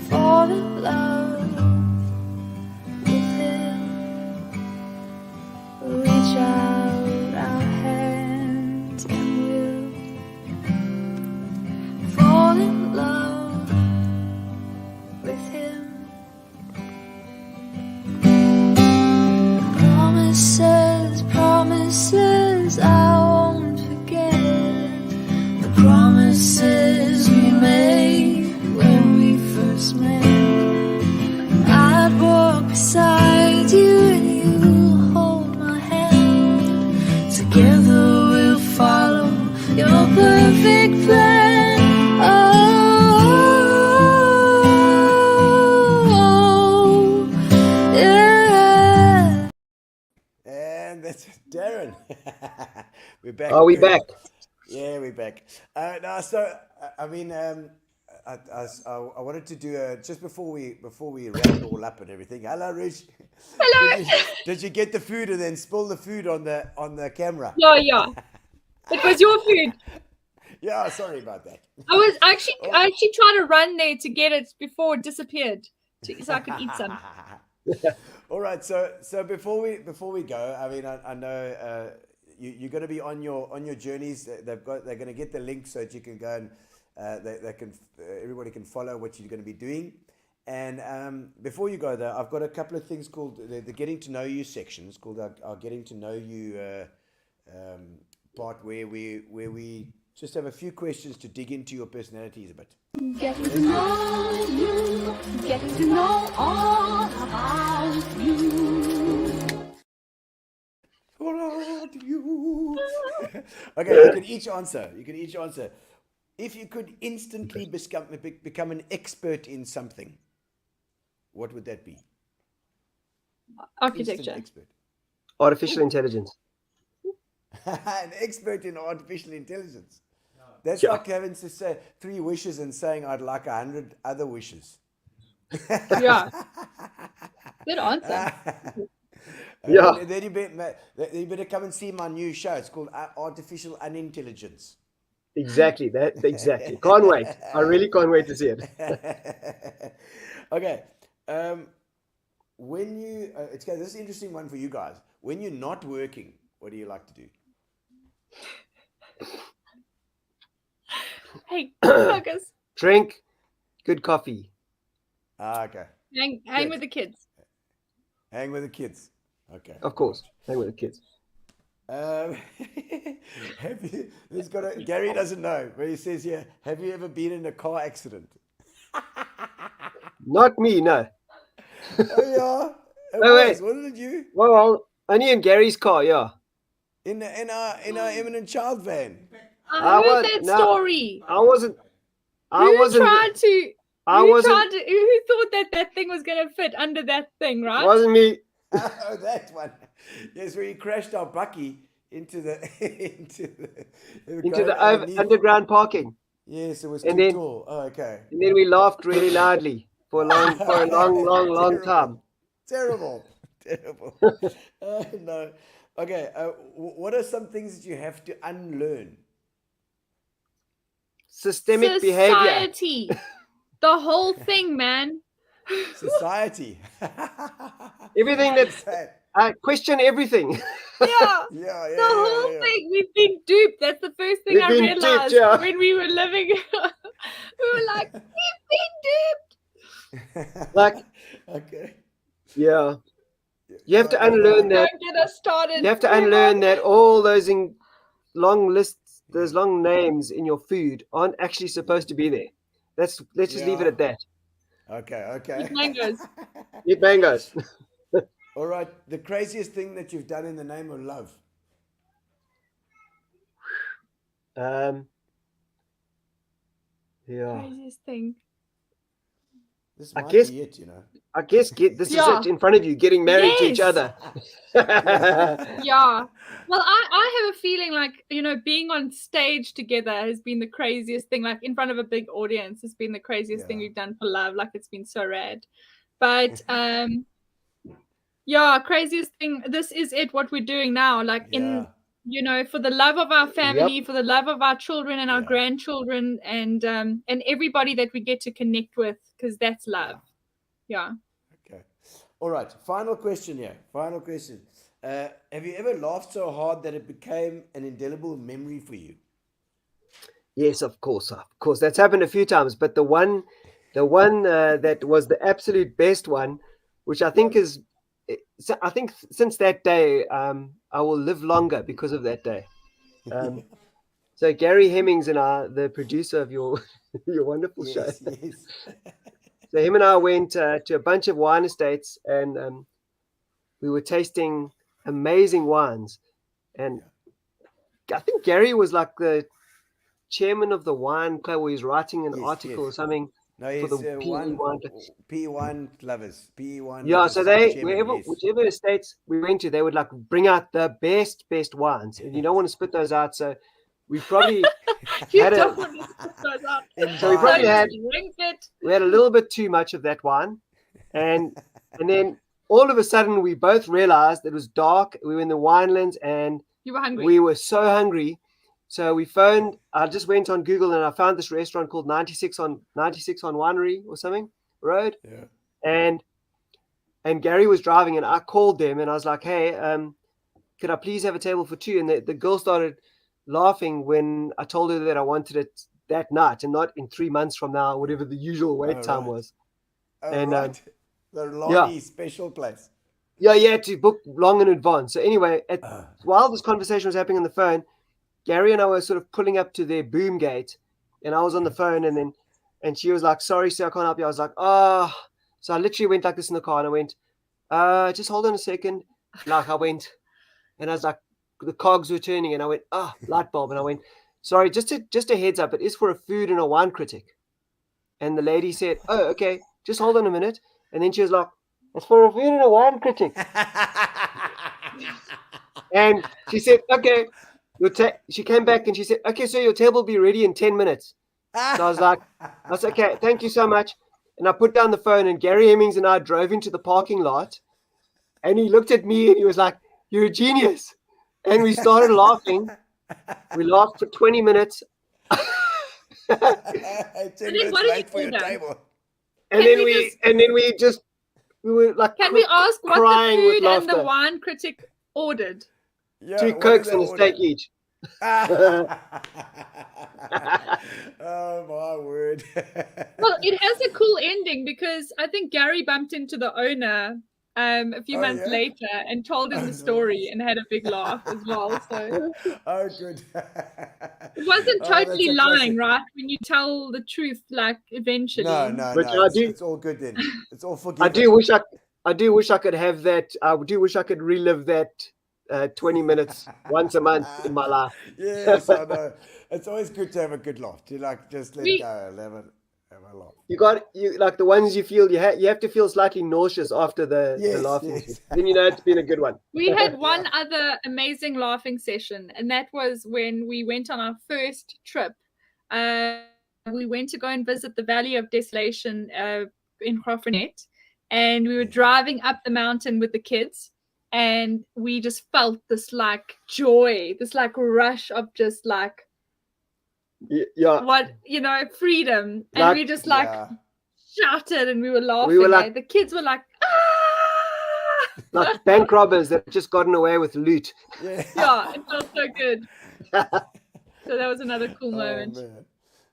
fall in love with him. We'll reach out our hands and we'll fall in love with him. Promises, promises I won't forget. The promises we made when we first met. I'd walk beside you and you hold my hand. Together we'll follow your perfect plan. Oh, yeah. And that's Darren. We're back. Are we back? Yeah, we're back. Now, so I mean, I wanted to do just before we wrap it all up and everything. Hello, Rich. Hello. Did you get the food and then spill the food on the camera? Yeah. It was your food. Yeah, sorry about that. I actually tried to run there to get it before it disappeared, so I could eat some. All right, so before we go, I mean, I know you're going to be on your journeys. They're going to get the link so that you can go and everybody can follow what you're going to be doing. And before you go, though, I've got a couple of things called the getting to know you sections, called our getting to know you part, where we just have a few questions to dig into your personalities a bit. Getting to know you, getting to know all about you. Okay, you can each answer. If you could instantly become an expert in something, what would that be? Architecture. Instant expert. Artificial intelligence. An expert in artificial intelligence. That's like having to say 3 wishes and saying I'd like 100 other wishes. Yeah. Good answer. Yeah. Then you better come and see my new show. It's called Artificial Unintelligence. Exactly. Exactly. Can't wait. I really can't wait to see it. Okay. When you, this is an interesting one for you guys. When you're not working, what do you like to do? Hey, focus. Drink good coffee. Okay. Hang with the kids. Hang with the kids. Okay. Of course. Hang with the kids. Gary doesn't know, but he says here, have you ever been in a car accident? Not me, no. Oh yeah. Wait. What did you? Well, only in Gary's car, yeah. In our eminent child van. I heard that story. Who thought that thing was going to fit under that thing, right? Wasn't me. Oh, that one. Yes, where he crashed our bucky into the underground parking. Yes, it was and too then, tall. Oh, okay. And then we laughed really loudly for a long time. Terrible. No. Okay. What are some things that you have to unlearn? Systemic behavior. Society. The whole thing, man. Society. Everything that's I question everything. Yeah. Yeah, The whole thing, we've been duped. That's the first thing We've I been duped, realized yeah. when we were living. We were like, we've been duped. Like, okay. yeah. You have to unlearn that. Don't get us started. You have to Move unlearn on. that all those long lists, those long names in your food aren't actually supposed to be there. Let's just leave it at that. Okay. Eat mangoes. Eat mangoes. All right. The craziest thing that you've done in the name of love. Yeah. Craziest thing. This I might guess- be it, you know. I guess this Yeah. is it in front of you, getting married to each Yes. other. Yeah. Well, I have a feeling like, you know, being on stage together has been the craziest thing. Like in front of a big audience has been the craziest thing Yeah. we've done for love. Like it's been so rad. But yeah, craziest thing. This is it, what we're doing now. Like in, you know, for the love of our family, for the love of our children and our grandchildren and everybody that we get to connect with, because that's love. Yeah. Okay. All right. Final question here. Final question. Have you ever laughed so hard that it became an indelible memory for you? Yes, of course. That's happened a few times, but the one that was the absolute best one, which I think I think since that day, I will live longer because of that day. So Gary Hemmings and I, the producer of your wonderful show. Yes. So him and I went to a bunch of wine estates, and we were tasting amazing wines. And I think Gary was like the chairman of the wine club, where he's writing an article or something. No, for he's the PE wine lovers. PE wine. Yeah, lovers so they chairman, whichever estates we went to, they would like bring out the best wines, and you don't want to spit those out. So we probably had we had a little bit too much of that wine, and then all of a sudden we both realized it was dark. We were in the winelands, and you were hungry. We were so hungry. So we phoned. I just went on Google and I found this restaurant called 96 on Winery or something road. Yeah. And Gary was driving, and I called them and I was like, "Hey, could I please have a table for two?" And the girl started laughing when I told her that I wanted it that night and not in 3 months from now, whatever the usual wait time was. And the Lonnie special place. Yeah, you had to book long in advance. So anyway, while this conversation was happening on the phone, Gary and I were sort of pulling up to their boom gate, and I was on the phone, and she was like, "Sorry, sir, I can't help you." I was like, "Oh." So I literally went like this in the car, and I went, "Just hold on a second." Like I went, and I was like, the cogs were turning, and I went, light bulb. And I went, "Sorry, just a heads up, it is for a food and a wine critic." And the lady said, "Oh, okay, just hold on a minute." And then she was like, "It's for a food and a wine critic." And she said, "Okay." She came back and she said, "Okay, so your table will be ready in 10 minutes. So I was like, "Okay, thank you so much." And I put down the phone, and Gary Hemmings and I drove into the parking lot, and he looked at me and he was like, "You're a genius." And we started laughing. We laughed for 20 minutes. 10 minutes late for your table. And then we were like, can we ask what the food and the laughter. wine critic ordered? Yeah, 2 Cokes and a steak each. Oh my word. Well, it has a cool ending because I think Gary bumped into the owner a few months later and told him the story and had a big laugh as well. So oh, good. It wasn't totally lying, right? When you tell the truth, like eventually. No. It's all good then. It's all forgiven. I do wish I could have that. I do wish I could relive that 20 minutes once a month in my life. Yes, I know. It's always good to have a good laugh. To like just let go and have a laugh. You like the ones you feel you have to feel slightly nauseous after the laughing. Yes. Then you know it's been a good one. We had one other amazing laughing session, and that was when we went on our first trip. We went to go and visit the Valley of Desolation in Graaff-Reinet, and we were driving up the mountain with the kids. And we just felt this like joy, this like rush of just like, freedom. And we just like shouted and we were laughing. The kids were like, ah! like bank robbers that have just gotten away with loot. Yeah, it felt so good. So that was another cool moment. Man.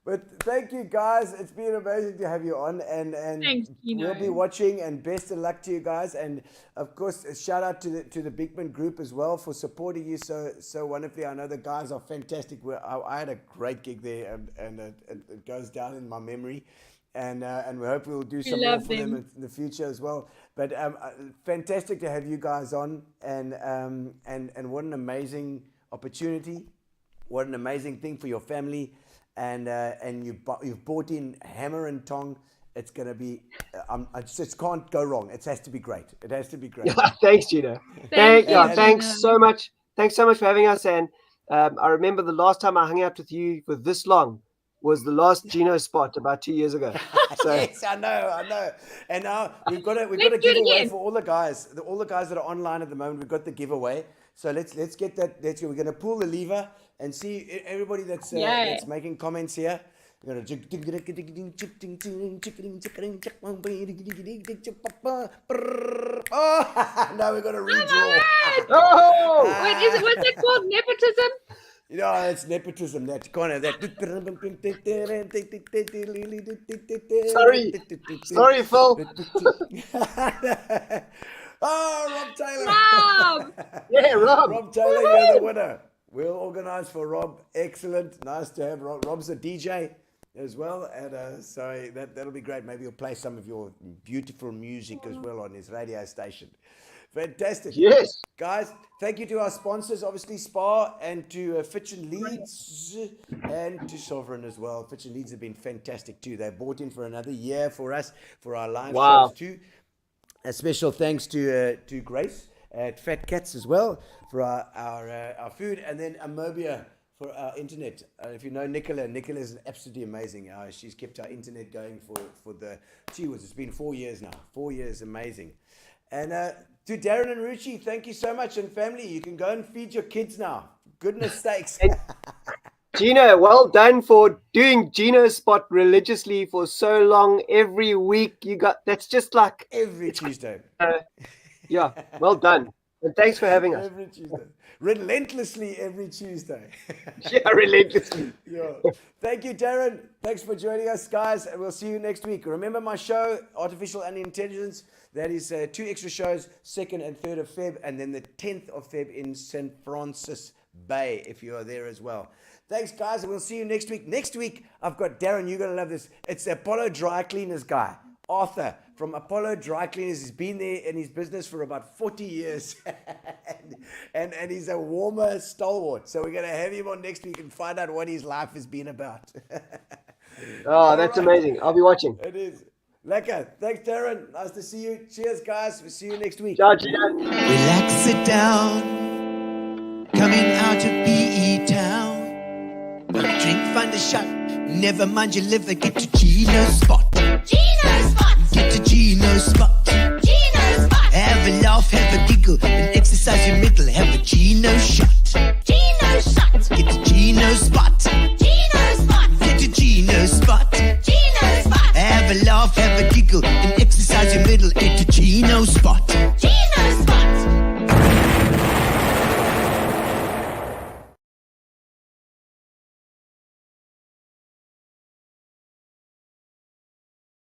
But thank you guys. It's been amazing to have you on, and Thanks, Gino. we'll be watching. And best of luck to you guys. And of course, a shout out to the Bigman group as well for supporting you so wonderfully. I know the guys are fantastic. I had a great gig there, and it goes down in my memory. And we hope we'll do some more for them in the future as well. But fantastic to have you guys on, and what an amazing opportunity, what an amazing thing for your family. And you've brought in hammer and tong. It's going to be, it just can't go wrong. It has to be great. It has to be great. Yeah, thanks, Gino. Thanks so much. Thanks so much for having us. And I remember the last time I hung out with you for this long was the last Gino spot about 2 years ago. So. Yes, I know. And now we've got a giveaway for all the guys that are online at the moment. We've got the giveaway. So let's get that. We're going to pull the lever and see everybody that's making comments here. We're going now we're going to redraw. Wait, was that called nepotism? It's nepotism. That kind of that. Sorry, Phil. Rob Taylor. Rob. Yeah, Rob. Rob Taylor, you're the winner. We'll organise for Rob. Excellent. Nice to have Rob. Rob's a DJ as well. And so that'll be great. Maybe he'll play some of your beautiful music as well on his radio station. Fantastic. Yes. Guys, thank you to our sponsors, obviously Spa, and to Fitch and Leeds, and to Sovereign as well. Fitch and Leeds have been fantastic too. They bought in for another year for us, for our live shows too. A special thanks to Grace at Fat Cats as well for our food, and then Amobia for our internet. If you know Nicola is absolutely amazing. She's kept our internet going for the Tues. It's been 4 years now. 4 years, amazing. And to Darren and Roochi, thank you so much. And family, you can go and feed your kids now. Goodness sakes. Gino, well done for doing Gino's spot religiously for so long. Every week that's just like every Tuesday. Yeah, well done. And thanks for having us. Every Tuesday. Relentlessly every Tuesday. Yeah, relentlessly. Yeah. Thank you, Darren. Thanks for joining us, guys. And we'll see you next week. Remember my show, Artificial Intelligence. That is 2 extra shows, 2nd and 3rd of Feb, and then the 10th of Feb in St. Francis Bay, if you are there as well. Thanks, guys, and we'll see you next week. Next week, I've got Darren. You're going to love this. It's the Apollo Dry Cleaners guy, Arthur from Apollo Dry Cleaners. He's been there in his business for about 40 years, and he's a warmer stalwart. So we're going to have him on next week and find out what his life has been about. Oh, that's amazing. I'll be watching. It is. Lekker. Thanks, Darren. Nice to see you. Cheers, guys. We'll see you next week. Ciao, Gino. Relax, sit down. Coming out of PE town. Got a drink, find a shot. Never mind your liver. Get to Gino's spot. Gino spot. Get to Gino's spot. Gino spot. Have a laugh, have a giggle, and exercise your middle. Have a Gino shot. Gino shot. Get to Gino's spot.